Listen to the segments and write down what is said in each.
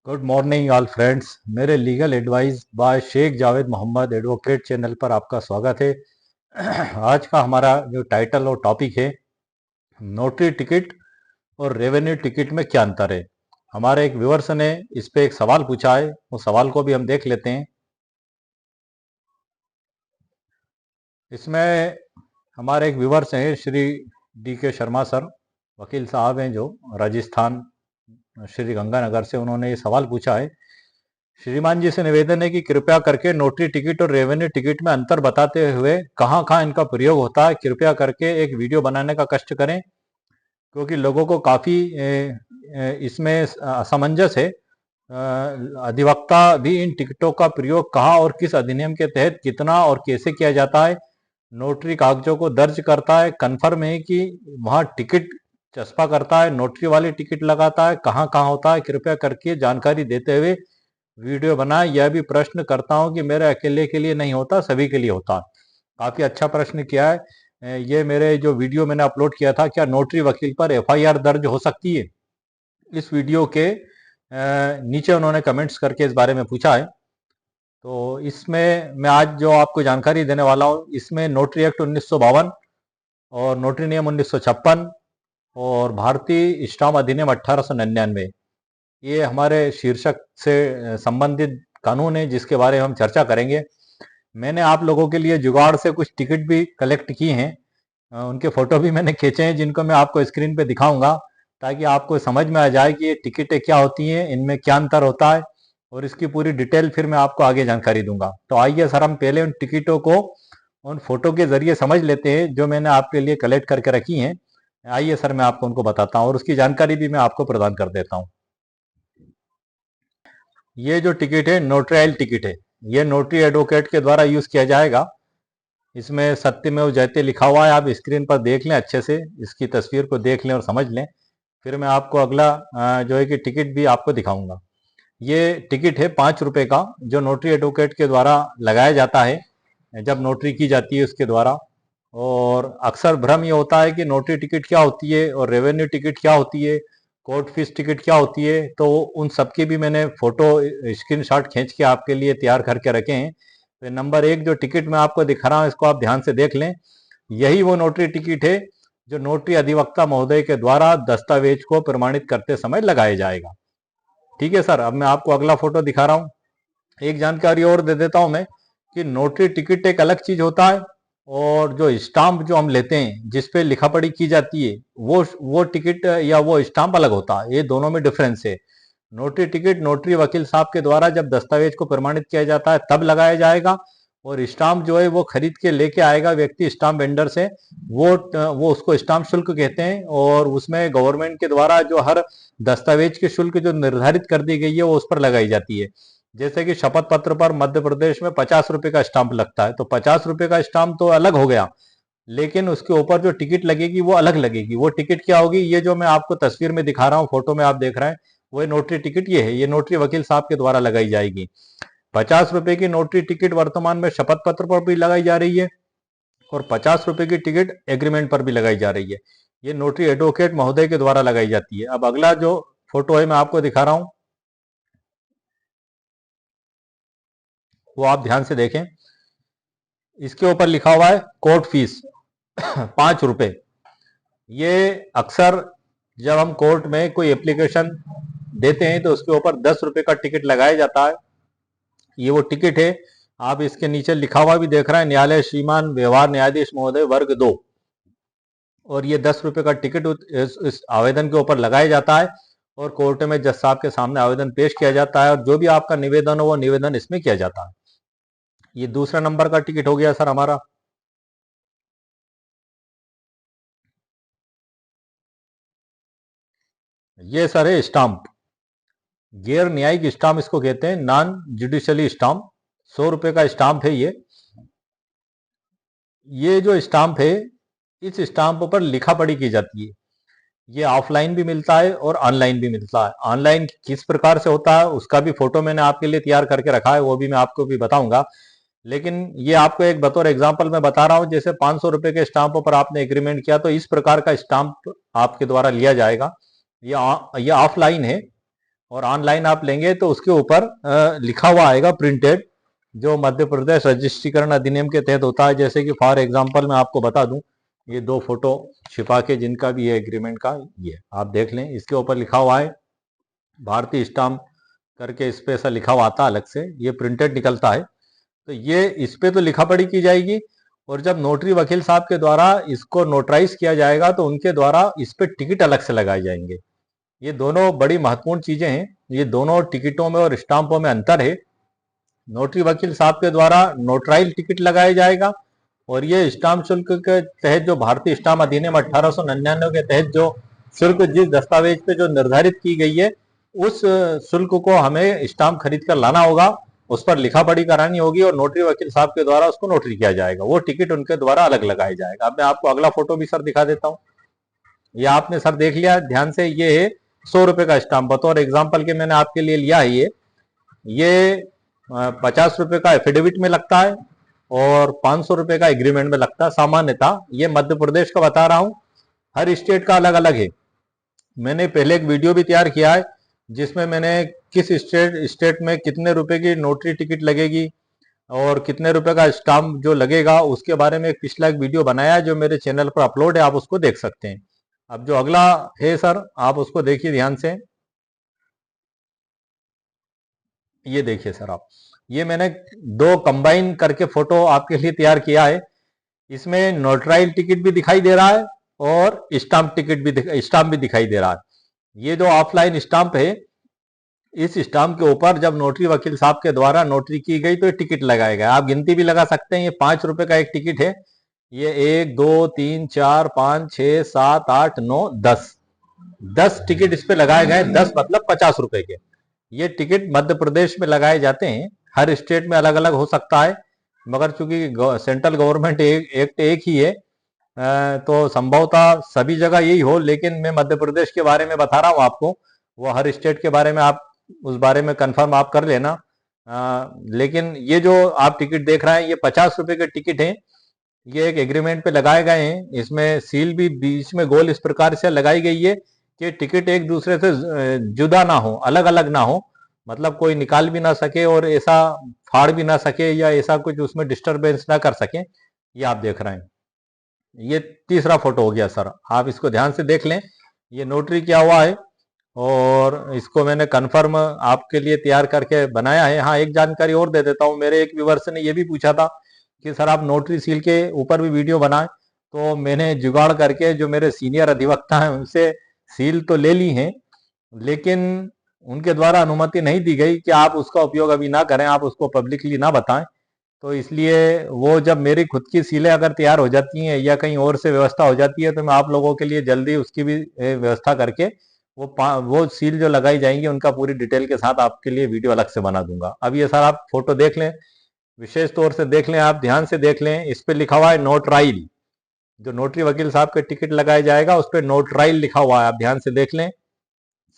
Good morning all friends. मेरे legal advice by Sheikh Javed Mohammad advocate channel पर आपका स्वागत है। आज का हमारा जो टाइटल और टॉपिक है, नोटरी टिकट और रेवेन्यू टिकट में क्या अंतर है। हमारे एक व्यूअर्स ने इस पे एक सवाल पूछा है, उस सवाल को भी हम देख लेते हैं। इसमें हमारे एक व्यूअर्स हैं श्री डी के शर्मा सर, वकील साहब हैं जो राजस्थान श्री गंगानगर से। उन्होंने ये सवाल पूछा है, श्रीमान जी से निवेदन है कि कृपया करके नोटरी टिकट और रेवेन्यू टिकट में अंतर बताते हुए कहाँ कहाँ इनका प्रयोग होता है कृपया करके एक वीडियो बनाने का कष्ट करें, क्योंकि लोगों को काफ़ी इसमें असमंजस है। अधिवक्ता भी इन टिकटों का प्रयोग कहाँ और किस अधिनियम के तहत कितना और कैसे किया जाता है। नोटरी कागजों को दर्ज करता है, कन्फर्म है कि वहाँ टिकट चस्पा करता है, नोटरी वाली टिकट लगाता है, कहाँ कहाँ होता है, कृपया करके जानकारी देते हुए वीडियो बनाए। यह भी प्रश्न करता हूं कि मेरे अकेले के लिए नहीं होता, सभी के लिए होता। काफी अच्छा प्रश्न किया है। ये मेरे जो वीडियो मैंने अपलोड किया था, क्या नोटरी वकील पर एफआईआर दर्ज हो सकती है, इस वीडियो के नीचे उन्होंने कमेंट्स करके इस बारे में पूछा है। तो इसमें मैं आज जो आपको जानकारी देने वाला हूँ, इसमें नोटरी एक्ट 1952 और नोटरी नियम 1956 और भारतीय स्टाम्प अधिनियम 1899, ये हमारे शीर्षक से संबंधित कानून है जिसके बारे में हम चर्चा करेंगे। मैंने आप लोगों के लिए जुगाड़ से कुछ टिकट भी कलेक्ट किए हैं, उनके फोटो भी मैंने खींचे हैं, जिनको मैं आपको स्क्रीन पे दिखाऊंगा ताकि आपको समझ में आ जाए कि ये टिकटें क्या होती हैं, इनमें क्या अंतर होता है, और इसकी पूरी डिटेल फिर मैं आपको आगे जानकारी दूंगा। तो आइए सर, हम पहले उन टिकटों को उन फोटो के जरिए समझ लेते हैं जो मैंने आपके लिए कलेक्ट करके रखी हैं। आइए सर, मैं आपको उनको बताता हूँ और उसकी जानकारी भी मैं आपको प्रदान कर देता हूँ। ये जो टिकट है नोटराइल टिकट है, ये नोटरी एडवोकेट के द्वारा यूज किया जाएगा। इसमें सत्यमेव जयते लिखा हुआ है, आप स्क्रीन पर देख लें, अच्छे से इसकी तस्वीर को देख लें और समझ लें। फिर मैं आपको अगला जो है कि टिकट भी आपको दिखाऊंगा। ये टिकट है 5 रुपए का, जो नोटरी एडवोकेट के द्वारा लगाया जाता है जब नोटरी की जाती है उसके द्वारा। और अक्सर भ्रम ये होता है कि नोटरी टिकट क्या होती है और रेवेन्यू टिकट क्या होती है, कोर्ट फीस टिकट क्या होती है। तो उन सबकी भी मैंने फोटो स्क्रीनशॉट खींच के आपके लिए तैयार करके रखे हैं। तो नंबर 1 जो टिकट मैं आपको दिखा रहा हूँ, इसको आप ध्यान से देख लें। यही वो नोटरी टिकट है जो नोटरी अधिवक्ता महोदय के द्वारा दस्तावेज को प्रमाणित करते समय लगाया जाएगा। ठीक है सर, अब मैं आपको अगला फोटो दिखा रहा हूँ। एक जानकारी और दे देता हूं मैं कि नोटरी टिकट एक अलग चीज होता है और जो स्टाम्प जो हम लेते हैं जिसपे लिखा पढ़ी की जाती है, वो टिकट या वो स्टाम्प अलग होता है। ये दोनों में डिफरेंस है। नोटरी टिकट नोटरी वकील साहब के द्वारा जब दस्तावेज को प्रमाणित किया जाता है तब लगाया जाएगा, और स्टाम्प जो है वो खरीद के लेके आएगा व्यक्ति स्टाम्प वेंडर से, वो उसको स्टाम्प शुल्क कहते हैं। और उसमें गवर्नमेंट के द्वारा जो हर दस्तावेज की शुल्क जो निर्धारित कर दी गई है वो उस पर लगाई जाती है। जैसे कि शपथ पत्र पर मध्य प्रदेश में 50 रुपए का स्टाम्प लगता है, तो 50 रुपए का स्टाम्प तो अलग हो गया, लेकिन उसके ऊपर जो टिकट लगेगी वो अलग लगेगी। वो टिकट क्या होगी, ये जो मैं आपको तस्वीर में दिखा रहा हूँ, फोटो में आप देख रहे हैं, वो नोटरी टिकट ये है। ये नोटरी वकील साहब के द्वारा लगाई जाएगी। 50 रुपए की नोटरी टिकट वर्तमान में शपथ पत्र पर भी लगाई जा रही है और 50 रुपए की टिकट एग्रीमेंट पर भी लगाई जा रही है। ये नोटरी एडवोकेट महोदय के द्वारा लगाई जाती है। अब अगला जो फोटो है मैं आपको दिखा रहा हूं, वो आप ध्यान से देखें। इसके ऊपर लिखा हुआ है कोर्ट फीस 5 रुपए। ये अक्सर जब हम कोर्ट में कोई एप्लीकेशन देते हैं तो उसके ऊपर 10 रुपए का टिकट लगाया जाता है। ये वो टिकट है, आप इसके नीचे लिखा हुआ भी देख रहे हैं, न्यायालय श्रीमान व्यवहार न्यायाधीश महोदय वर्ग 2। और ये 10 रुपए का टिकट इस आवेदन के ऊपर लगाया जाता है और कोर्ट में जज साहब के सामने आवेदन पेश किया जाता है और जो भी आपका निवेदन हो वो निवेदन इसमें किया जाता है। ये दूसरा नंबर का टिकट हो गया सर हमारा। ये सर है स्टाम्प, गैर न्यायिक स्टाम्प इसको कहते हैं, नॉन जुडिशियली स्टाम्प। 100 रुपए का स्टाम्प है ये। ये जो स्टाम्प है, इस स्टाम्प पर लिखा पढ़ी की जाती है। ये ऑफलाइन भी मिलता है और ऑनलाइन भी मिलता है। ऑनलाइन किस प्रकार से होता है उसका भी फोटो मैंने आपके लिए तैयार करके रखा है, वो भी मैं आपको भी बताऊंगा। लेकिन ये आपको एक बतौर एग्जांपल मैं बता रहा हूं। जैसे 500 रुपए के स्टाम्प पर आपने एग्रीमेंट किया तो इस प्रकार का स्टाम्प आपके द्वारा लिया जाएगा। ये ऑफलाइन है और ऑनलाइन आप लेंगे तो उसके ऊपर लिखा हुआ आएगा प्रिंटेड, जो मध्य प्रदेश रजिस्ट्रीकरण अधिनियम के तहत होता है। जैसे कि फॉर एग्जांपल मैं आपको बता दूं, ये 2 फोटो छिपा के जिनका भी है एग्रीमेंट का, ये आप देख लें, इसके ऊपर लिखा हुआ है भारतीय स्टाम्प करके, इस पे ऐसा लिखा हुआ आता अलग से, ये प्रिंटेड निकलता है। तो ये इस पे तो लिखा पढ़ी की जाएगी, और जब नोटरी वकील साहब के द्वारा इसको नोटराइज किया जाएगा तो उनके द्वारा इस पे टिकट अलग से लगाए जाएंगे। ये दोनों बड़ी महत्वपूर्ण चीजें हैं, ये दोनों टिकटों में और स्टाम्पों में अंतर है। नोटरी वकील साहब के द्वारा नोटराइल टिकट लगाया जाएगा, और ये स्टाम्प शुल्क के तहत जो भारतीय स्टाम्प अधिनियम 1899 के तहत जो शुल्क जिस दस्तावेज पे जो निर्धारित की गई है, उस शुल्क को हमें स्टाम्प खरीद कर लाना होगा, उस पर लिखा पढ़ी करानी होगी, और नोटरी वकील साहब के द्वारा उसको नोटरी किया जाएगा। वो टिकट उनके द्वारा अलग लगाया जाएगा। अब मैं आपको अगला फोटो भी सर दिखा देता हूँ। ये आपने सर देख लिया ध्यान से, ये है 100 रुपए का स्टाम्प। बतौर एग्जाम्पल के मैंने आपके लिए लिया है ये 50 रुपए का एफिडेविट में लगता है और 500 रुपए का एग्रीमेंट में लगता है सामान्यतः। ये मध्य प्रदेश का बता रहा हूं, हर स्टेट का अलग अलग है। मैंने पहले एक वीडियो भी तैयार किया है जिसमें मैंने किस स्टेट में कितने रुपए की नोटरी टिकट लगेगी और कितने रुपए का स्टाम्प जो लगेगा उसके बारे में एक पिछला एक वीडियो बनाया है जो मेरे चैनल पर अपलोड है, आप उसको देख सकते हैं। अब जो अगला है सर, आप उसको देखिए ध्यान से। ये देखिए सर आप, ये मैंने 2 कंबाइन करके फोटो आपके लिए तैयार किया है। इसमें नोटराइल टिकट भी दिखाई दे रहा है और स्टाम्प टिकट भी, स्टाम्प भी दिखाई दे रहा है। ये जो ऑफलाइन स्टाम्प है, इस स्टाम्प के ऊपर जब नोटरी वकील साहब के द्वारा नोटरी की गई तो ये टिकट लगाया गया। आप गिनती भी लगा सकते हैं, ये 5 रुपए का एक टिकट है। ये 1 2 3 4 5 6 7 8 9 10 टिकट इस पे लगाए गए। 10 मतलब 50 रुपए के। ये टिकट मध्य प्रदेश में लगाए जाते हैं, हर स्टेट में अलग अलग हो सकता है, मगर चूंकि सेंट्रल गवर्नमेंट एक्ट एक ही है, तो संभवतः सभी जगह यही हो। लेकिन मैं मध्य प्रदेश के बारे में बता रहा हूँ आपको, वो हर स्टेट के बारे में आप उस बारे में कंफर्म आप कर लेना। लेकिन ये जो आप टिकट देख रहे हैं ये 50 रुपए के टिकट हैं। ये एक एग्रीमेंट पे लगाए गए हैं, इसमें सील भी बीच में गोल इस प्रकार से लगाई गई है कि टिकट एक दूसरे से जुदा ना हो, अलग अलग ना हो, मतलब कोई निकाल भी ना सके और ऐसा फाड़ भी ना सके या ऐसा कुछ उसमें डिस्टरबेंस ना कर सके। ये आप देख रहे हैं, ये तीसरा फोटो हो गया सर, आप इसको ध्यान से देख लें। ये नोटरी किया हुआ है और इसको मैंने कन्फर्म आपके लिए तैयार करके बनाया है। हाँ, एक जानकारी और दे देता हूँ, मेरे एक व्यूअर्स ने ये भी पूछा था कि सर आप नोटरी सील के ऊपर भी वीडियो बनाएं, तो मैंने जुगाड़ करके जो मेरे सीनियर अधिवक्ता हैं उनसे सील तो ले ली हैं, लेकिन उनके द्वारा अनुमति नहीं दी गई कि आप उसका उपयोग अभी ना करें, आप उसको पब्लिकली ना बताएं। तो इसलिए वो जब मेरी खुद की सीलें अगर तैयार हो जाती हैं या कहीं और से व्यवस्था हो जाती है तो मैं आप लोगों के लिए जल्दी उसकी भी व्यवस्था करके वो सील जो लगाई जाएंगी उनका पूरी डिटेल के साथ आपके लिए वीडियो अलग से बना दूंगा। अब ये सर आप फोटो देख लें, विशेष तौर से देख लें, आप ध्यान से देख लें। इस पे लिखा हुआ है नोटराइल, जो नोटरी वकील साहब के टिकट लगाया जाएगा उस पर नोटराइल लिखा हुआ है, आप ध्यान से देख लें।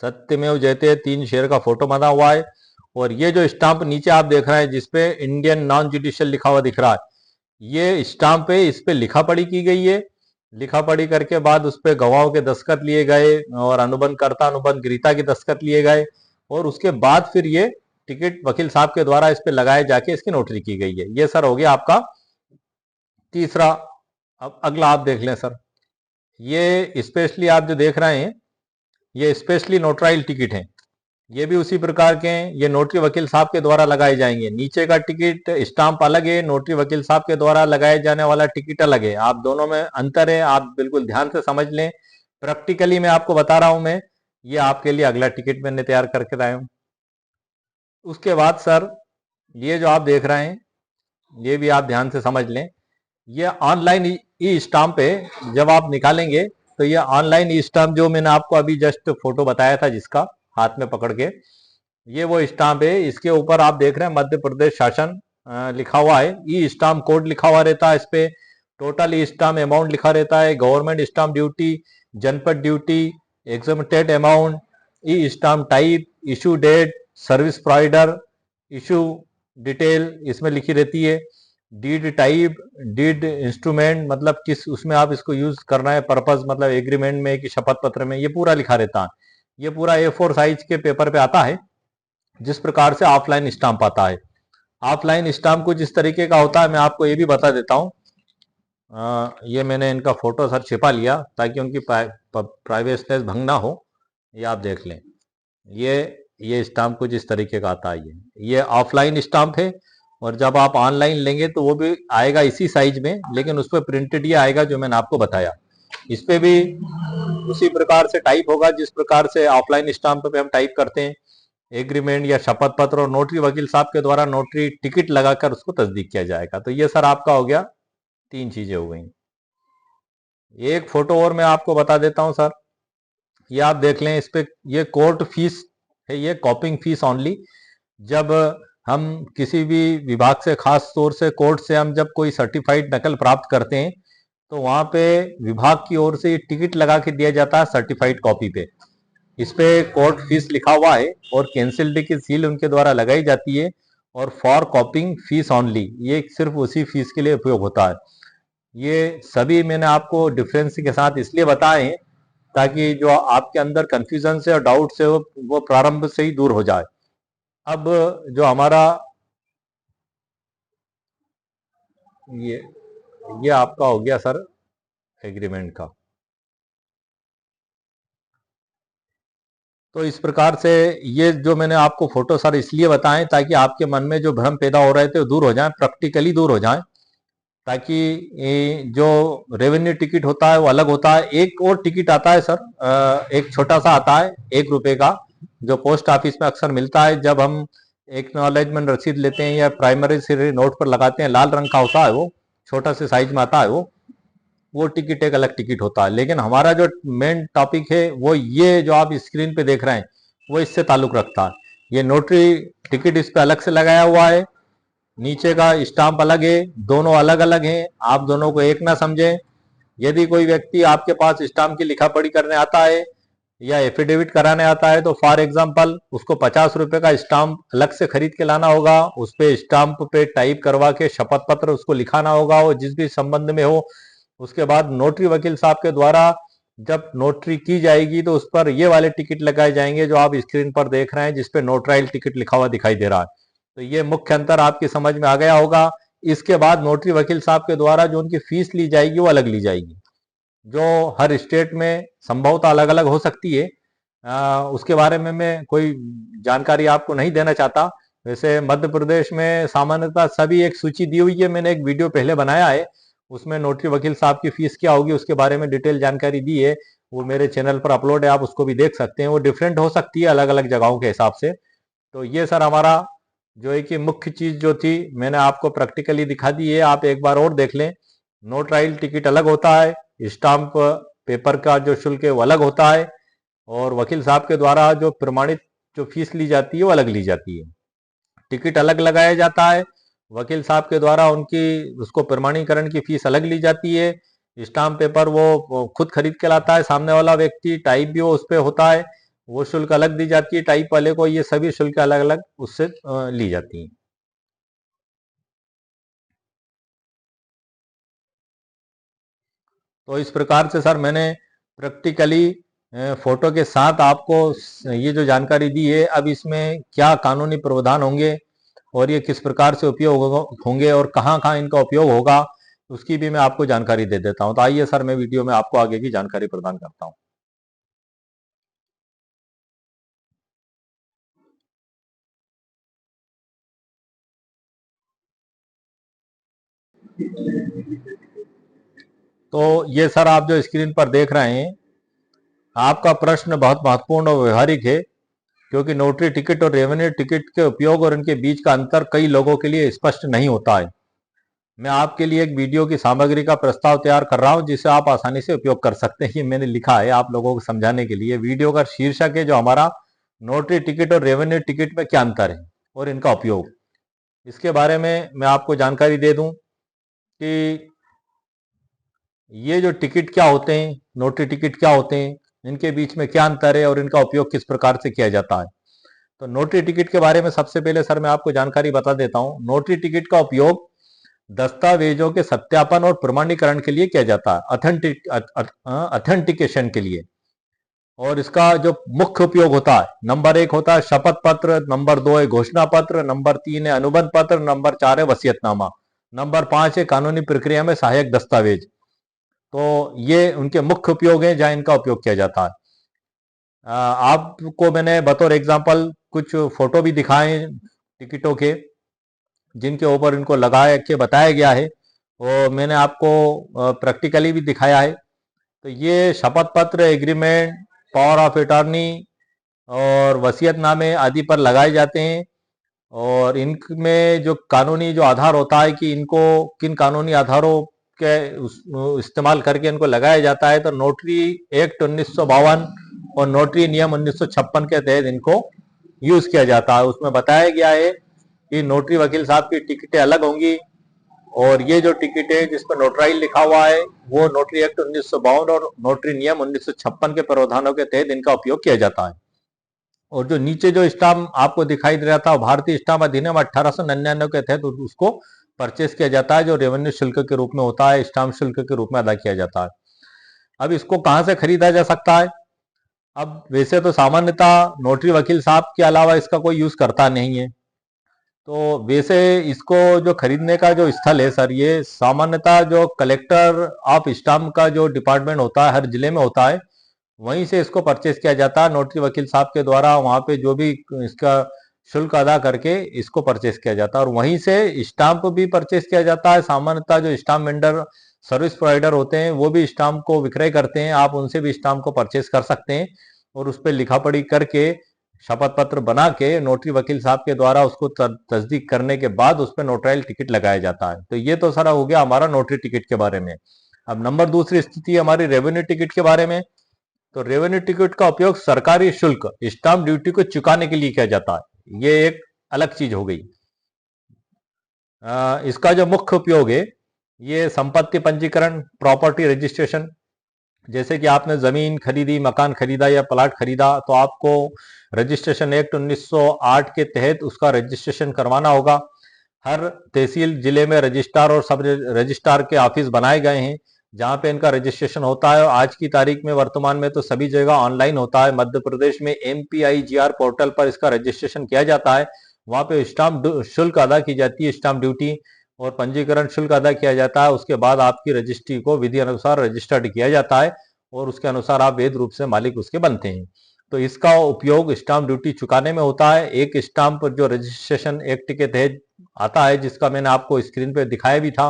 सत्यमेव जयते 3 शेर का फोटो बना हुआ है, और ये जो स्टाम्प नीचे आप देख रहे हैं जिसपे इंडियन नॉन जुडिशियल लिखा हुआ दिख रहा है, ये स्टाम्प है, इस पे लिखा पढ़ी की गई है। लिखा पढ़ी करके बाद उस पे गवाहों के दस्तखत लिए गए और अनुबंधकर्ता अनुबंध गृहीता के दस्तखत लिए गए, और उसके बाद फिर ये टिकट वकील साहब के द्वारा इस पे लगाए जाके इसकी नोटरी की गई है। ये सर हो गया आपका तीसरा। अब अगला आप देख लें सर, ये स्पेशली आप जो देख रहे हैं ये स्पेशली नोटराइल टिकट है। ये भी उसी प्रकार के हैं, ये नोटरी वकील साहब के द्वारा लगाए जाएंगे। नीचे का टिकट स्टाम्प अलग है, नोटरी वकील साहब के द्वारा लगाए जाने वाला टिकट अलग है। आप दोनों में अंतर है, आप बिल्कुल ध्यान से समझ लें। प्रैक्टिकली मैं आपको बता रहा हूं, मैं ये आपके लिए अगला टिकट मैंने तैयार करके लाया हूं। उसके बाद सर ये जो आप देख रहे हैं ये भी आप ध्यान से समझ लें, ये ऑनलाइन ई स्टाम्प है। जब आप निकालेंगे तो ये ऑनलाइन ई स्टाम्प जो मैंने आपको अभी जस्ट फोटो बताया था जिसका हाथ में पकड़ के, ये वो स्टाम्प है। इसके ऊपर आप देख रहे हैं मध्य प्रदेश शासन लिखा हुआ है, ई स्टाम्प कोड लिखा हुआ रहता है, इस पे टोटल ई स्टाम्प अमाउंट लिखा रहता है, गवर्नमेंट स्टाम्प ड्यूटी, जनपद duty, exempted amount, e stamp type, issue date, service provider, issue detail इसमें लिखी रहती है, डीड टाइप, डीड इंस्ट्रूमेंट मतलब किस उसमें आप इसको यूज करना है, पर्पज मतलब एग्रीमेंट में कि शपथ पत्र में, ये पूरा लिखा रहता है। ये पूरा A4 साइज के पेपर पे आता है। जिस प्रकार से ऑफलाइन स्टाम्प आता है, ऑफलाइन स्टाम्प कुछ इस तरीके का होता है। मैं आपको ये भी बता देता हूँ। ये मैंने इनका फोटो सर छिपा लिया ताकि उनकी प्राइवेसी भंग ना हो। ये आप देख लें, ये स्टाम्प कुछ इस तरीके का आता है। ये ऑफलाइन स्टाम्प है, और जब आप ऑनलाइन लेंगे तो वो भी आएगा इसी साइज में, लेकिन उस पर प्रिंटेड ये आएगा जो मैंने आपको बताया। इस पे भी उसी प्रकार से टाइप होगा जिस प्रकार से ऑफलाइन स्टाम्प पे हम टाइप करते हैं। एग्रीमेंट या शपथ पत्र, और नोटरी वकील साहब के द्वारा नोटरी टिकट लगाकर उसको तस्दीक किया जाएगा। तो ये सर आपका हो गया, 3 चीजें हो गई। एक फोटो और मैं आपको बता देता हूं सर, ये आप देख लें। इस पे ये कोर्ट फीस है, ये कॉपिंग फीस ओनली। जब हम किसी भी विभाग से, खास तौर से कोर्ट से, हम जब कोई सर्टिफाइड नकल प्राप्त करते हैं तो वहां पे विभाग की ओर से टिकट लगा के दिया जाता है सर्टिफाइड कॉपी पे। इस पे कोर्ट फीस लिखा हुआ है और कैंसिल्ड की सील उनके द्वारा लगाई जाती है। और फॉर कॉपिंग फीस ओनली, ये सिर्फ उसी फीस के लिए उपयोग होता है। ये सभी मैंने आपको डिफरेंस के साथ इसलिए बताए हैं ताकि जो आपके अंदर कंफ्यूजन से और डाउट से वो प्रारंभ से ही दूर हो जाए। अब जो हमारा ये आपका हो गया सर एग्रीमेंट का। तो इस प्रकार से ये जो मैंने आपको फोटो सर इसलिए बताएं ताकि आपके मन में जो भ्रम पैदा हो रहे थे वो दूर हो जाएं, प्रैक्टिकली दूर हो जाएं। ताकि जो रेवेन्यू टिकट होता है वो अलग होता है। एक और टिकट आता है सर, एक छोटा सा आता है ₹1 का, जो पोस्ट ऑफिस में अक्सर मिलता है। जब हम एक्नॉलेजमेंट रसीद लेते हैं या प्राइमरी से नोट पर लगाते हैं, लाल रंग का होता है, वो छोटा से साइज में आता है। वो टिकट एक अलग टिकट होता है। लेकिन हमारा जो मेन टॉपिक है वो ये जो आप स्क्रीन पे देख रहे हैं वो इससे ताल्लुक रखता है। ये नोटरी टिकट इस पे अलग से लगाया हुआ है, नीचे का स्टाम्प अलग है, दोनों अलग अलग हैं। आप दोनों को एक ना समझें। यदि कोई व्यक्ति आपके पास स्टाम्प की लिखा पढ़ी करने आता है या एफिडेविट कराने आता है तो फॉर एग्जाम्पल उसको ₹50 का स्टाम्प अलग से खरीद के लाना होगा। उस पे स्टाम्प पे टाइप करवा के शपथ पत्र उसको लिखाना होगा, वो जिस भी संबंध में हो। उसके बाद नोटरी वकील साहब के द्वारा जब नोटरी की जाएगी तो उस पर ये वाले टिकट लगाए जाएंगे जो आप स्क्रीन पर देख रहे हैं, जिसपे नोटराइल टिकट लिखा हुआ दिखाई दे रहा है। तो ये मुख्य अंतर आपकी समझ में आ गया होगा। इसके बाद नोटरी वकील साहब के द्वारा जो उनकी फीस ली जाएगी वो अलग ली जाएगी, जो हर स्टेट में संभवतः अलग अलग हो सकती है। उसके बारे में मैं कोई जानकारी आपको नहीं देना चाहता। वैसे मध्य प्रदेश में सामान्यतः सभी एक सूची दी हुई है, मैंने एक वीडियो पहले बनाया है, उसमें नोटरी वकील साहब की फीस क्या होगी उसके बारे में डिटेल जानकारी दी है। वो मेरे चैनल पर अपलोड है, आप उसको भी देख सकते हैं। वो डिफरेंट हो सकती है अलग अलग जगहों के हिसाब से। तो ये सर हमारा जो है कि मुख्य चीज जो थी मैंने आपको प्रैक्टिकली दिखा दी है। आप एक बार और देख लें। नोटराइल टिकट अलग होता है, स्टाम्प पेपर का जो शुल्क है वो अलग होता है, और वकील साहब के द्वारा जो प्रमाणित जो फीस ली जाती है वो अलग ली जाती है। टिकट अलग लगाया जाता है, वकील साहब के द्वारा उनकी उसको प्रमाणीकरण की फीस अलग ली जाती है। स्टाम्प पेपर वो खुद खरीद के लाता है सामने वाला व्यक्ति, टाइप भी वो उस पर होता है, वो शुल्क अलग दी जाती है टाइप वाले को। ये सभी शुल्क अलग अलग उससे ली जाती है। तो इस प्रकार से सर मैंने प्रैक्टिकली फोटो के साथ आपको ये जो जानकारी दी है। अब इसमें क्या कानूनी प्रावधान होंगे और ये किस प्रकार से उपयोग होंगे और कहाँ कहाँ इनका उपयोग होगा, उसकी भी मैं आपको जानकारी दे देता हूं। तो आइए सर मैं वीडियो में आपको आगे की जानकारी प्रदान करता हूं। तो ये सर आप जो स्क्रीन पर देख रहे हैं, आपका प्रश्न बहुत महत्वपूर्ण और व्यवहारिक है, क्योंकि नोटरी टिकट और रेवेन्यू टिकट के उपयोग और इनके बीच का अंतर कई लोगों के लिए स्पष्ट नहीं होता है। मैं आपके लिए एक वीडियो की सामग्री का प्रस्ताव तैयार कर रहा हूं जिसे आप आसानी से उपयोग कर सकते हैं। ये मैंने लिखा है आप लोगों को समझाने के लिए। वीडियो का शीर्षक है जो हमारा नोटरी टिकट और रेवेन्यू टिकट में क्या अंतर है और इनका उपयोग। इसके बारे में मैं आपको जानकारी दे दूं कि ये जो टिकट क्या होते हैं, नोटरी टिकट क्या होते हैं, इनके बीच में क्या अंतर है और इनका उपयोग किस प्रकार से किया जाता है। तो नोटरी टिकट के बारे में सबसे पहले सर मैं आपको जानकारी बता देता हूं। नोटरी टिकट का उपयोग दस्तावेजों के सत्यापन और प्रमाणीकरण के लिए किया जाता है, ऑथेंटिकेशन के लिए। और इसका जो मुख्य उपयोग होता है, नंबर 1 होता है शपथ पत्र, नंबर 2 है घोषणा पत्र, नंबर 3 है अनुबंध पत्र, नंबर 4 है वसीयतनामा, नंबर 5 है कानूनी प्रक्रिया में सहायक दस्तावेज। तो ये उनके मुख्य उपयोग हैं जहां इनका उपयोग किया जाता है। आपको मैंने बतौर एग्जाम्पल कुछ फोटो भी दिखाए टिकटों के, जिनके ऊपर इनको लगाया के बताया गया है, और मैंने आपको प्रैक्टिकली भी दिखाया है। तो ये शपथ पत्र, एग्रीमेंट, पावर ऑफ अटॉर्नी और वसीयतनामे आदि पर लगाए जाते हैं। और इनमें जो कानूनी जो आधार होता है कि इनको किन कानूनी आधारों के इस्तेमाल करके इनको लगाया जाता है, तो नोटरी एक्ट 1952 और नोटरी नियम 1956 के तहत इनको यूज किया जाता है। उसमें बताया गया है कि नोटरी वकील साहब की टिकटें अलग होंगी, और ये जो टिकट है जिस पर नोटराइज लिखा हुआ है वो नोटरी एक्ट 1952 और नोटरी नियम 1956 के प्रावधानों के तहत इनका उपयोग किया जाता है। और जो नीचे जो स्टाम्प आपको दिखाई दे रहा था, भारतीय स्टाम्प अधिनियम 1899 के तहत उसको परचेस किया जाता है, जो रेवेन्यू शुल्क के रूप में होता है, स्टाम्प शुल्क के रूप में अदा किया जाता है। अब इसको कहां से खरीदा जा सकता है? अब वैसे तो सामान्यतः नोटरी वकील साहब के अलावा इसका कोई यूज करता नहीं है। तो वैसे इसको जो खरीदने का जो स्थल है सर, ये सामान्यतः जो कलेक्टर ऑफ स्टाम्प का जो डिपार्टमेंट होता है हर जिले में होता है, वहीं से इसको परचेस किया जाता है नोटरी वकील साहब के द्वारा। वहां पे जो भी इसका शुल्क अदा करके इसको परचेस किया जाता है, और वहीं से स्टाम्प भी परचेस किया जाता है। सामान्यतः जो स्टाम्प वेंडर सर्विस प्रोवाइडर होते हैं वो भी स्टाम्प को विक्रय करते हैं, आप उनसे भी स्टाम्प को परचेस कर सकते हैं, और उस पर लिखा पढ़ी करके शपथ पत्र बना के नोटरी वकील साहब के द्वारा उसको तस्दीक करने के बाद उस पर नोटराइल टिकट लगाया जाता है। तो ये तो सारा हो गया हमारा नोटरी टिकट के बारे में। अब नंबर दूसरी स्थिति हमारी रेवेन्यू टिकट के बारे में। तो रेवेन्यू टिकट का उपयोग सरकारी शुल्क स्टाम्प ड्यूटी को चुकाने के लिए किया जाता है, ये एक अलग चीज हो गई। इसका जो मुख्य उपयोग है ये संपत्ति पंजीकरण, प्रॉपर्टी रजिस्ट्रेशन, जैसे कि आपने जमीन खरीदी, मकान खरीदा या प्लाट खरीदा, तो आपको रजिस्ट्रेशन एक्ट 1908 के तहत उसका रजिस्ट्रेशन करवाना होगा। हर तहसील जिले में रजिस्ट्रार और सब रजिस्ट्रार के ऑफिस बनाए गए हैं जहां पे इनका रजिस्ट्रेशन होता है। आज की तारीख में वर्तमान में तो सभी जगह ऑनलाइन होता है। मध्य प्रदेश में MPIGR पोर्टल पर इसका रजिस्ट्रेशन किया जाता है। वहां पे स्टाम्प शुल्क अदा की जाती है, स्टाम्प ड्यूटी, और पंजीकरण शुल्क अदा किया जाता है। उसके बाद आपकी रजिस्ट्री को विधि अनुसार रजिस्टर्ड किया जाता है, और उसके अनुसार आप वैध रूप से मालिक उसके बनते हैं। तो इसका उपयोग स्टाम्प ड्यूटी चुकाने में होता है। एक स्टाम्प जो रजिस्ट्रेशन एक्ट के तहत आता है, जिसका मैंने आपको स्क्रीन पे दिखाया भी था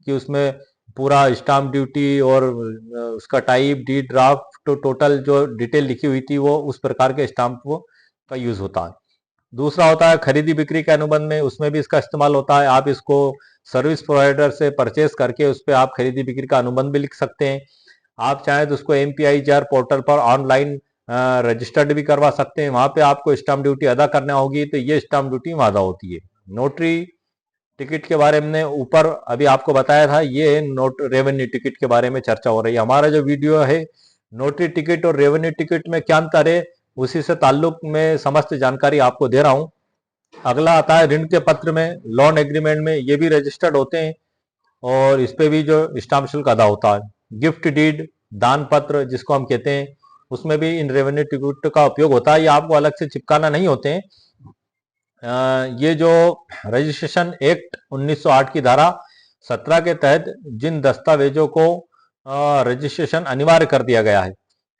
कि उसमें पूरा स्टाम्प ड्यूटी और उसका टाइप, डी ड्राफ्ट, तो टोटल जो डिटेल लिखी हुई थी वो उस प्रकार के स्टाम्प का यूज होता है। दूसरा होता है खरीदी बिक्री के अनुबंध में, उसमें भी इसका इस्तेमाल होता है। आप इसको सर्विस प्रोवाइडर से परचेस करके उस पर आप खरीदी बिक्री का अनुबंध भी लिख सकते हैं। आप चाहें तो उसको MPIGR पोर्टल पर ऑनलाइन रजिस्टर्ड भी करवा सकते हैं, वहां पे आपको स्टाम्प ड्यूटी अदा करना होगी, तो ये स्टाम्प ड्यूटी वहां अदा होती है। नोटरी टिकट के बारे में ऊपर अभी आपको बताया था, ये नोट रेवेन्यू टिकट के बारे में चर्चा हो रही है। हमारा जो वीडियो है नोटरी टिकट और रेवेन्यू टिकट में क्या अंतर है, उसी से ताल्लुक में समस्त जानकारी आपको दे रहा हूं। अगला आता है ऋण के पत्र में, लोन एग्रीमेंट में, ये भी रजिस्टर्ड होते हैं और इस पे भी जो स्टाम्प शुल्क अदा होता है। गिफ्ट डीड, दान पत्र जिसको हम कहते हैं, उसमें भी इन रेवेन्यू टिकट का उपयोग होता है। ये आपको अलग से चिपकाना नहीं होते हैं। ये जो रजिस्ट्रेशन एक्ट 1908 की धारा 17 के तहत जिन दस्तावेजों को रजिस्ट्रेशन अनिवार्य कर दिया गया है,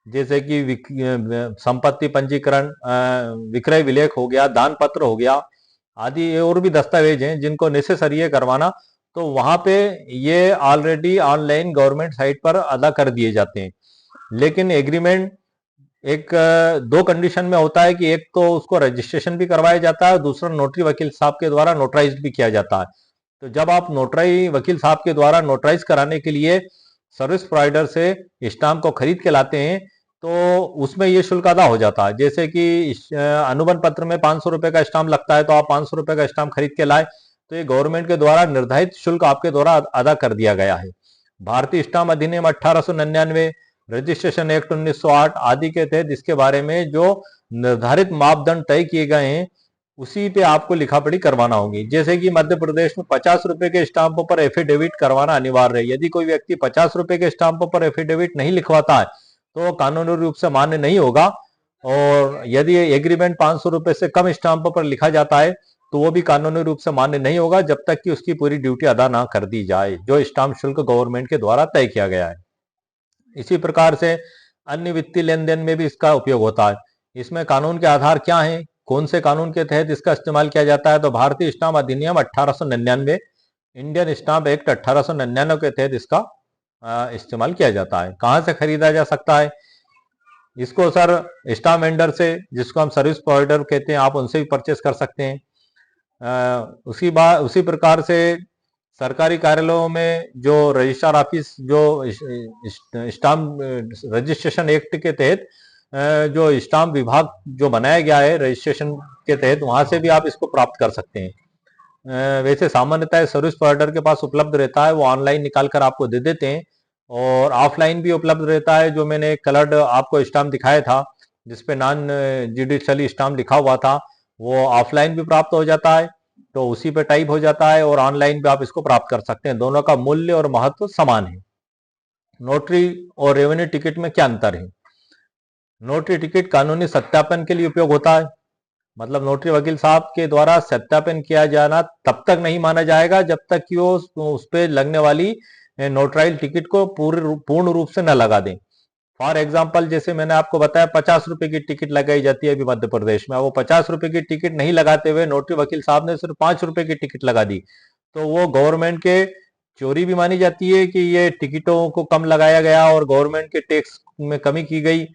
जैसे कि संपत्ति पंजीकरण, विक्रय विलेख हो गया, दान पत्र हो गया आदि, और भी दस्तावेज हैं जिनको नेसेसरी है करवाना, तो वहां पे ये ऑलरेडी ऑनलाइन गवर्नमेंट साइट पर अदा कर दिए जाते हैं। लेकिन एग्रीमेंट एक दो कंडीशन में होता है कि एक तो उसको रजिस्ट्रेशन भी करवाया जाता है, दूसरा नोटरी वकील साहब के द्वारा नोटराइज भी किया जाता है। तो जब आप नोटरी वकील साहब के द्वारा नोटराइज कराने के लिए सर्विस प्रोवाइडर से स्टाम्प को खरीद के लाते हैं, तो उसमें ये शुल्क अदा हो जाता है। जैसे कि अनुबंध पत्र में 500 रुपए का स्टाम्प लगता है, तो आप 500 रुपए का स्टाम्प खरीद के लाए, तो ये गवर्नमेंट के द्वारा निर्धारित शुल्क आपके द्वारा अदा कर दिया गया है। भारतीय स्टाम्प अधिनियम 1899, रजिस्ट्रेशन एक्ट 1908 आदि के तहत इसके बारे में जो निर्धारित मापदंड तय किए गए हैं उसी पे आपको लिखा पढ़ी करवाना होगी। जैसे कि मध्य प्रदेश में 50 रुपए के स्टाम्पों पर एफिडेविट करवाना अनिवार्य है। यदि कोई व्यक्ति 50 रुपए के स्टाम्पों पर एफिडेविट नहीं लिखवाता है, तो कानूनी रूप से मान्य नहीं होगा। और यदि एग्रीमेंट 500 रुपए से कम स्टाम्प पर लिखा जाता है तो वो भी कानूनी रूप से मान्य नहीं होगा जब तक कि उसकी पूरी ड्यूटी अदा ना कर दी जाए जो स्टाम्प शुल्क गवर्नमेंट के द्वारा तय किया गया है। इसी प्रकार से अन्य वित्तीय लेन देन में भी इसका उपयोग होता है। इसमें कानून के आधार क्या हैं, कौन से कानून के तहत इसका इस्तेमाल किया जाता है, तो भारतीय स्टाम्प अधिनियम 1899, इंडियन स्टाम्प एक्ट 1899 के तहत इसका इस्तेमाल किया जाता है। कहां से खरीदा जा सकता है इसको? सर, स्टाम्प वेंडर से, जिसको हम सर्विस प्रोवाइडर कहते हैं, आप उनसे भी परचेस कर सकते हैं। उसी प्रकार से सरकारी कार्यालयों में जो रजिस्ट्रार ऑफिस जो स्टाम्प रजिस्ट्रेशन एक्ट के तहत जो स्टाम्प विभाग जो बनाया गया है रजिस्ट्रेशन के तहत, वहां से भी आप इसको प्राप्त कर सकते हैं। वैसे सामान्यतः सर्विस प्रोवाइडर के पास उपलब्ध रहता है, वो ऑनलाइन निकाल कर आपको दे देते हैं, और ऑफलाइन भी उपलब्ध रहता है। जो मैंने कलर्ड आपको स्टाम्प दिखाया था जिसपे नॉन जुडिशियली स्टाम्प लिखा हुआ था, वो ऑफलाइन भी प्राप्त हो जाता है, तो उसी पे टाइप हो जाता है, और ऑनलाइन भी आप इसको प्राप्त कर सकते हैं। दोनों का मूल्य और महत्व समान है। नोटरी और रेवेन्यू टिकट में क्या अंतर है? नोटरी टिकट कानूनी सत्यापन के लिए उपयोग होता है, मतलब नोटरी वकील साहब के द्वारा सत्यापन किया जाना तब तक नहीं माना जाएगा जब तक कि वो उस पर लगने वाली नोटराइल टिकट को पूर्ण रूप से न लगा दें। फॉर एग्जाम्पल, जैसे मैंने आपको बताया 50 रुपए की टिकट लगाई जाती है अभी मध्य प्रदेश में, वो 50 रुपए की टिकट नहीं लगाते हुए नोटरी वकील साहब ने सिर्फ 5 रुपए की टिकट लगा दी, तो वो गवर्नमेंट के चोरी भी मानी जाती है कि ये टिकटों को कम लगाया गया और गवर्नमेंट के टैक्स में कमी की गई,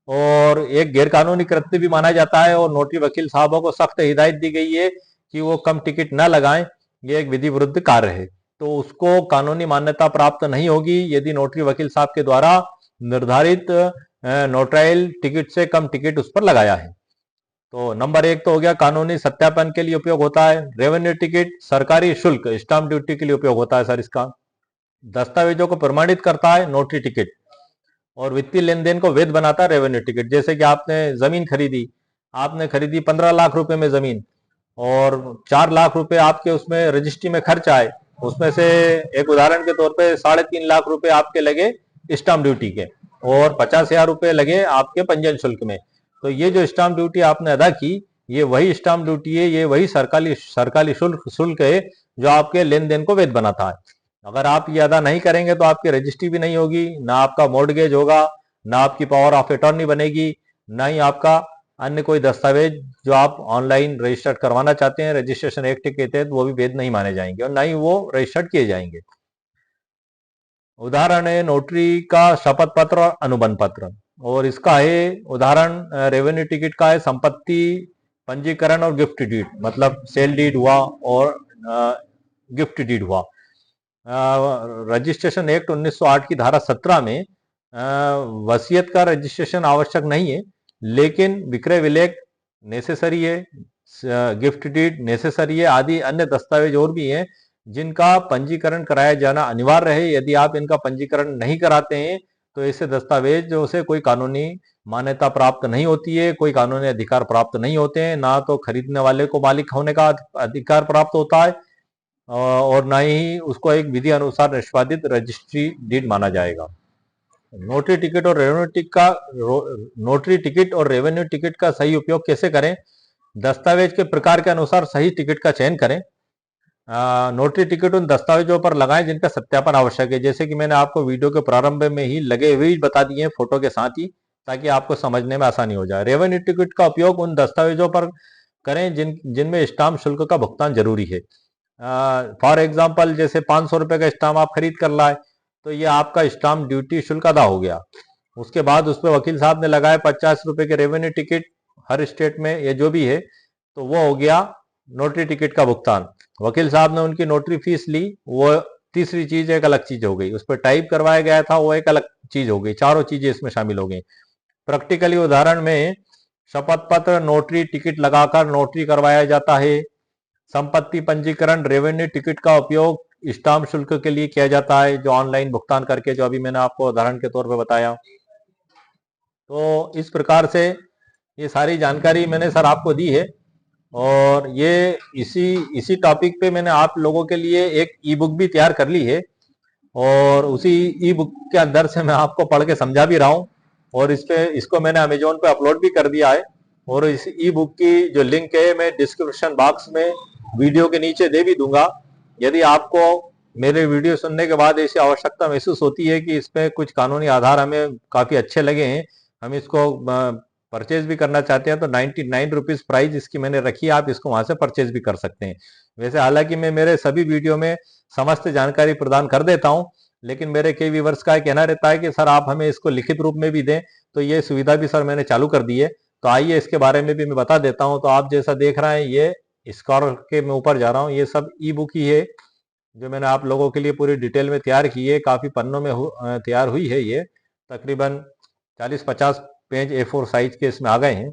और एक गैर कानूनी कृत्य भी माना जाता है। और नोटरी वकील साहबों को सख्त हिदायत दी गई है कि वो कम टिकट न लगाएं, ये एक विधि विरुद्ध कार्य है, तो उसको कानूनी मान्यता प्राप्त नहीं होगी यदि नोटरी वकील साहब के द्वारा निर्धारित नोटराइल टिकट से कम टिकट उस पर लगाया है। तो नंबर 1 तो हो गया कानूनी सत्यापन के लिए उपयोग होता है। रेवेन्यू टिकट सरकारी शुल्क स्टाम्प ड्यूटी के लिए उपयोग होता है। सर, इसका दस्तावेजों को प्रमाणित करता है नोटरी टिकट, और वित्तीय लेन देन को वैध बनाता है रेवेन्यू टिकट। जैसे कि आपने जमीन खरीदी, आपने खरीदी 15 लाख रुपए में जमीन, और 4 लाख रुपए आपके उसमें रजिस्ट्री में खर्च आए, उसमें से एक उदाहरण के तौर पे 3.5 लाख रुपए आपके लगे स्टाम्प ड्यूटी के, और 50,000 रुपए लगे आपके पंजीयन शुल्क में। तो ये जो स्टाम्प ड्यूटी आपने अदा की, ये वही स्टाम्प ड्यूटी है, ये वही सरकारी शुल्क है जो आपके लेन देन को वैध बनाता है। अगर आप ये अदा नहीं करेंगे तो आपकी रजिस्ट्री भी नहीं होगी, ना आपका मॉर्टगेज होगा, ना आपकी पावर ऑफ अटॉर्नी बनेगी, ना ही आपका अन्य कोई दस्तावेज जो आप ऑनलाइन रजिस्टर्ड करवाना चाहते हैं रजिस्ट्रेशन एक्ट के तहत, वो भी वैध नहीं माने जाएंगे और ना ही वो रजिस्टर्ड किए जाएंगे। उदाहरण है नोटरी का शपथ पत्र और अनुबंध पत्र, और इसका है उदाहरण रेवेन्यू टिकट का है संपत्ति पंजीकरण और गिफ्ट डीड, मतलब सेल डीड हुआ और गिफ्ट डीड हुआ। रजिस्ट्रेशन एक्ट 1908 की धारा 17 में वसीयत का रजिस्ट्रेशन आवश्यक नहीं है, लेकिन विक्रय विलेख नेसेसरी है, गिफ्ट डीड नेसेसरी है, आदि अन्य दस्तावेज और भी हैं जिनका पंजीकरण कराया जाना अनिवार्य है। यदि आप इनका पंजीकरण नहीं कराते हैं तो ऐसे दस्तावेजों से कोई कानूनी मान्यता प्राप्त नहीं होती है, कोई कानूनी अधिकार प्राप्त नहीं होते हैं, ना तो खरीदने वाले को मालिक होने का अधिकार प्राप्त होता है और ना ही उसको एक विधि अनुसार निष्पादित रजिस्ट्री डीड माना जाएगा। नोटरी टिकट और रेवेन्यू टिकट का सही उपयोग कैसे करें? दस्तावेज के प्रकार के अनुसार सही टिकट का चयन करें। नोटरी टिकट उन दस्तावेजों पर लगाएं जिनका सत्यापन आवश्यक है, जैसे कि मैंने आपको वीडियो के प्रारंभ में ही लगे हुए बता दिए हैं फोटो के साथ ही, ताकि आपको समझने में आसानी हो जाए। रेवेन्यू टिकट का उपयोग उन दस्तावेजों पर करें जिनमें स्टाम्प शुल्क का भुगतान जरूरी है। फॉर एग्जाम्पल, जैसे 500 रुपए का स्टाम्प आप खरीद कर लाए, तो ये आपका स्टाम्प ड्यूटी शुल्क अदा हो गया। उसके बाद उस पर वकील साहब ने लगाए 50 रुपए के रेवेन्यू टिकट हर स्टेट में, ये जो भी है, तो वो हो गया नोटरी टिकट का भुगतान। वकील साहब ने उनकी नोटरी फीस ली, वो तीसरी चीज एक अलग चीज हो गई। उस पर टाइप करवाया गया था, वो एक अलग चीज हो गई। चारों चीजें इसमें शामिल हो गई। प्रैक्टिकली उदाहरण में शपथ पत्र नोटरी टिकट लगाकर नोटरी करवाया जाता है। संपत्ति पंजीकरण रेवेन्यू टिकट का उपयोग स्टाम्प शुल्क के लिए किया जाता है, जो ऑनलाइन भुगतान करके, जो अभी मैंने आपको उदाहरण के तौर पर बताया। तो इस प्रकार से ये सारी जानकारी मैंने सर आपको दी है, और ये इसी टॉपिक पे मैंने आप लोगों के लिए एक ई बुक भी तैयार कर ली है, और उसी ई बुक के अंदर से मैं आपको पढ़ के समझा भी रहा हूँ। और इसको मैंने अमेजोन पे अपलोड भी कर दिया है। और इस ई बुक की जो लिंक है मैं डिस्क्रिप्शन बॉक्स में वीडियो के नीचे दे भी दूंगा। यदि आपको मेरे वीडियो सुनने के बाद ऐसी आवश्यकता महसूस होती है कि इसमें कुछ कानूनी आधार हमें काफी अच्छे लगे हैं, हम इसको परचेज भी करना चाहते हैं, तो 99 रुपीज प्राइस इसकी मैंने रखी है, आप इसको वहां से परचेज भी कर सकते हैं। वैसे हालांकि मैं मेरे सभी वीडियो में समस्त जानकारी प्रदान कर देता हूं, लेकिन मेरे कई व्यूअर्स का कहना रहता है कि सर आप हमें इसको लिखित रूप में भी दें, तो ये सुविधा भी सर मैंने चालू कर दी है। तो आइए इसके बारे में भी मैं बता देता हूं। तो आप जैसा देख रहे हैं, ये स्क्रॉल के मैं ऊपर जा रहा हूँ, ये सब ई बुक ही है जो मैंने आप लोगों के लिए पूरी डिटेल में तैयार की है। काफी पन्नों में तैयार हुई है ये, तकरीबन 40-50 पेज A4 साइज के इसमें आ गए हैं।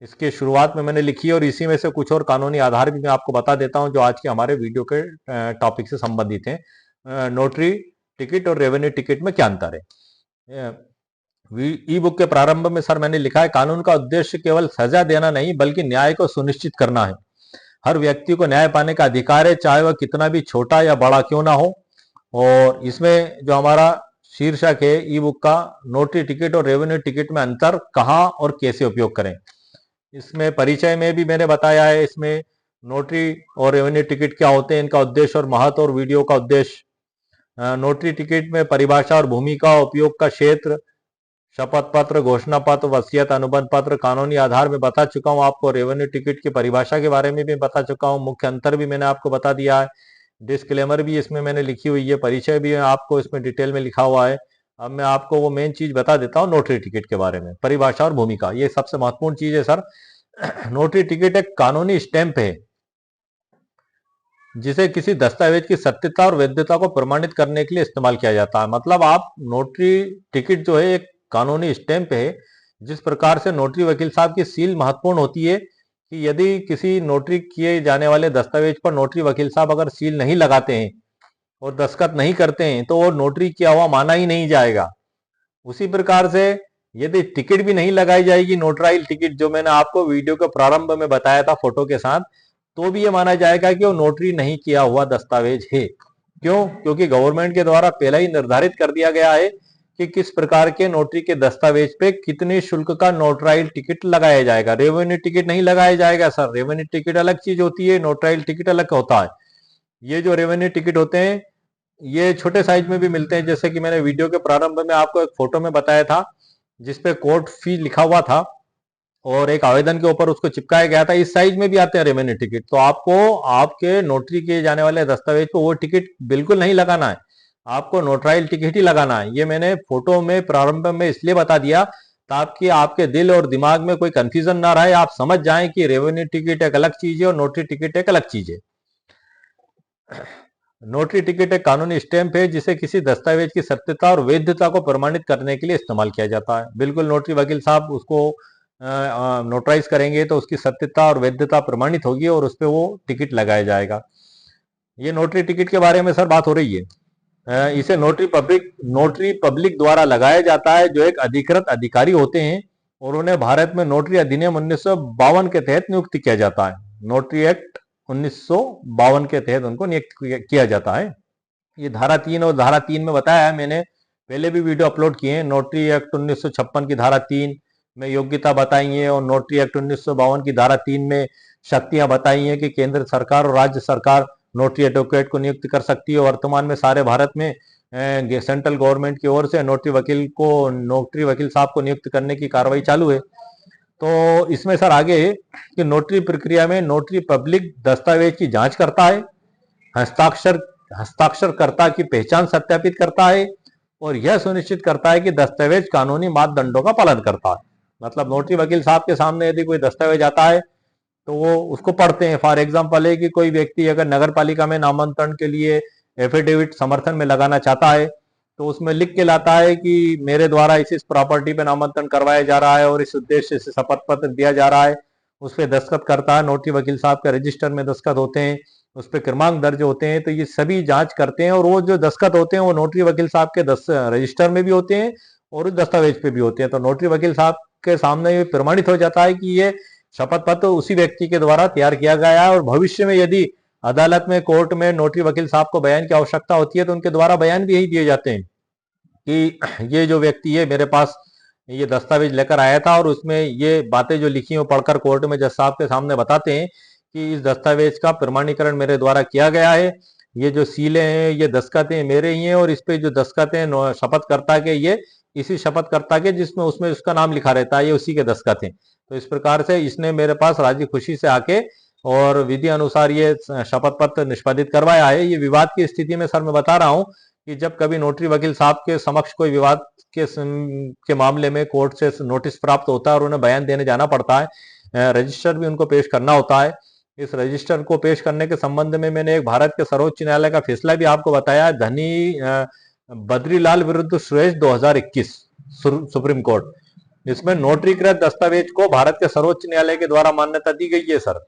इसके शुरुआत में मैंने लिखी है और इसी में से कुछ और कानूनी आधार भी मैं आपको बता देता हूं जो आज के हमारे वीडियो के टॉपिक से संबंधित हैं। नोटरी टिकट और रेवेन्यू टिकट में क्या अंतर है। ई बुक के प्रारंभ में सर मैंने लिखा है, कानून का उद्देश्य केवल सजा देना नहीं बल्कि न्याय को सुनिश्चित करना है। हर व्यक्ति को न्याय पाने का अधिकार है, चाहे वह कितना भी छोटा या बड़ा क्यों ना हो। और इसमें जो हमारा शीर्षक है ई बुक का, नोटरी टिकट और रेवेन्यू टिकट में अंतर कहाँ और कैसे उपयोग करें। इसमें परिचय में भी मैंने बताया है, इसमें नोटरी और रेवेन्यू टिकट क्या होते हैं, इनका उद्देश्य और महत्व और वीडियो का उद्देश्य। नोटरी टिकट में परिभाषा और भूमिका, उपयोग का क्षेत्र, शपथ पत्र, घोषणा पत्र, वसीयत, अनुबंध पत्र, कानूनी आधार में बता चुका हूं आपको। रेवेन्यू टिकट की परिभाषा के बारे में भी बता चुका हूं, मुख्य अंतर भी मैंने आपको बता दिया है, डिस्क्लेमर भी इसमें मैंने लिखी हुई है, परिचय भी आपको इसमें डिटेल में लिखा हुआ है। अब मैं आपको वो मेन चीज बता देता हूँ नोटरी टिकट के बारे में, परिभाषा और भूमिका, ये सबसे महत्वपूर्ण चीज है सर। नोटरी टिकट एक कानूनी स्टैंप है जिसे किसी दस्तावेज की सत्यता और वैधता को प्रमाणित करने के लिए इस्तेमाल किया जाता है। मतलब आप नोटरी टिकट जो है एक कानूनी स्टैंप है, जिस प्रकार से नोटरी वकील साहब की सील महत्वपूर्ण होती है कि यदि किसी नोटरी किए जाने वाले दस्तावेज पर नोटरी वकील साहब अगर सील नहीं लगाते हैं और दस्तखत नहीं करते हैं तो वो नोटरी किया हुआ माना ही नहीं जाएगा। उसी प्रकार से यदि टिकट भी नहीं लगाई जाएगी, नोटराइल टिकट जो मैंने आपको वीडियो के प्रारंभ में बताया था फोटो के साथ, तो भी ये माना जाएगा कि वो नोटरी नहीं किया हुआ दस्तावेज है। क्यों? क्योंकि गवर्नमेंट के द्वारा पहले ही निर्धारित कर दिया गया है कि किस प्रकार के नोटरी के दस्तावेज पे कितने शुल्क का नोटराइल टिकट लगाया जाएगा। रेवेन्यू टिकट नहीं लगाया जाएगा सर, रेवेन्यू टिकट अलग चीज होती है, नोटराइल टिकट अलग होता है। ये जो रेवेन्यू टिकट होते हैं ये छोटे साइज में भी मिलते हैं, जैसे कि मैंने वीडियो के प्रारंभ में आपको एक फोटो में बताया था जिसपे कोर्ट फी लिखा हुआ था और एक आवेदन के ऊपर उसको चिपकाया गया था। इस साइज में भी आते हैं रेवेन्यू टिकट। तो आपको आपके नोटरी किए जाने वाले दस्तावेज को वो टिकट बिल्कुल नहीं लगाना है, आपको नोटराइल टिकट ही लगाना है। ये मैंने फोटो में प्रारंभ में इसलिए बता दिया ताकि आपके दिल और दिमाग में कोई कंफ्यूजन ना रहे, आप समझ जाएं कि रेवेन्यू टिकट एक अलग चीज है और नोटरी टिकट एक अलग चीज है। नोटरी टिकट एक कानूनी स्टैंप है जिसे किसी दस्तावेज की सत्यता और वैधता को प्रमाणित करने के लिए इस्तेमाल किया जाता है। बिल्कुल नोटरी वकील साहब उसको नोटराइज करेंगे तो उसकी सत्यता और वैधता प्रमाणित होगी और उस पर वो टिकट लगाया जाएगा। ये नोटरी टिकट के बारे में सर बात हो रही है। इसे नोटरी पब्लिक द्वारा लगाया जाता है जो एक अधिकृत अधिकारी होते हैं और उन्हें भारत में नोटरी अधिनियम 1952 के तहत नियुक्त किया जाता है। नोटरी एक्ट 1952 के तहत उनको नियुक्त किया जाता है। ये धारा 3 और धारा 3 में बताया है, मैंने पहले भी वीडियो अपलोड किए हैं। नोटरी एक्ट 1956 की धारा 3 में योग्यता बताई है और नोटरी एक्ट 1952 की धारा 3 में शक्तियां बताई हैं कि केंद्र सरकार और राज्य सरकार नोटरी एडवोकेट को नियुक्त कर सकती है। वर्तमान में सारे भारत में सेंट्रल गवर्नमेंट की ओर से नोटरी वकील साहब को नियुक्त करने की कार्रवाई चालू है। तो इसमें सर आगे कि नोटरी प्रक्रिया में नोटरी पब्लिक दस्तावेज की जांच करता है, हस्ताक्षरकर्ता की पहचान सत्यापित करता है और यह सुनिश्चित करता है कि दस्तावेज कानूनी मापदंडों का पालन करता है। मतलब नोटरी वकील साहब के सामने यदि कोई दस्तावेज आता है तो वो उसको पढ़ते हैं। फॉर एग्जांपल है कि कोई व्यक्ति अगर नगर पालिका में नामांतरण के लिए एफिडेविट समर्थन में लगाना चाहता है तो उसमें लिख के लाता है कि मेरे द्वारा इस प्रॉपर्टी पे नामांतरण करवाया जा रहा है और इस उद्देश्य से शपथ पत्र दिया जा रहा है, उस पर दस्तखत करता है। नोटरी वकील साहब के रजिस्टर में दस्तखत होते हैं, उस पर क्रमांक दर्ज होते हैं। तो ये सभी जांच करते हैं और वो जो दस्तखत होते हैं वो नोटरी वकील साहब के रजिस्टर में भी होते हैं और दस्तावेज पे भी होते हैं। तो नोटरी वकील साहब के सामने ये प्रमाणित हो जाता है कि ये शपथ पत्र उसी व्यक्ति के द्वारा तैयार किया गया है। और भविष्य में यदि अदालत में, कोर्ट में नोटरी वकील साहब को बयान की आवश्यकता होती है तो उनके द्वारा बयान भी यही दिए जाते हैं कि ये जो व्यक्ति है मेरे पास ये दस्तावेज लेकर आया था और उसमें ये बातें जो लिखी हैं वो पढ़कर कोर्ट में जज साहब के सामने बताते हैं कि इस दस्तावेज का प्रमाणीकरण मेरे द्वारा किया गया है, ये जो सीलें हैं ये दस्तखतें मेरे ही हैं और इस पे जो दस्तखतें शपथकर्ता के ये इसी शपथकर्ता के जिसमें उसमें उसका नाम लिखा रहता है ये उसी के दस्तखत हैं। तो इस प्रकार से इसने मेरे पास राजी खुशी से आके और विधि अनुसार ये शपथ पत्र निष्पादित करवाया है। ये विवाद की स्थिति में सर मैं बता रहा हूँ कि जब कभी नोटरी वकील साहब के समक्ष कोई विवाद के मामले में कोर्ट से नोटिस प्राप्त होता है और उन्हें बयान देने जाना पड़ता है, रजिस्टर भी उनको पेश करना होता है। इस रजिस्टर को पेश करने के संबंध में मैंने एक भारत के सर्वोच्च न्यायालय का फैसला भी आपको बताया, धनी बद्रीलाल विरुद्ध सुरेश 2021 सुप्रीम कोर्ट। इसमें नोटरीकृत दस्तावेज को भारत के सर्वोच्च न्यायालय के द्वारा मान्यता दी गई है सर।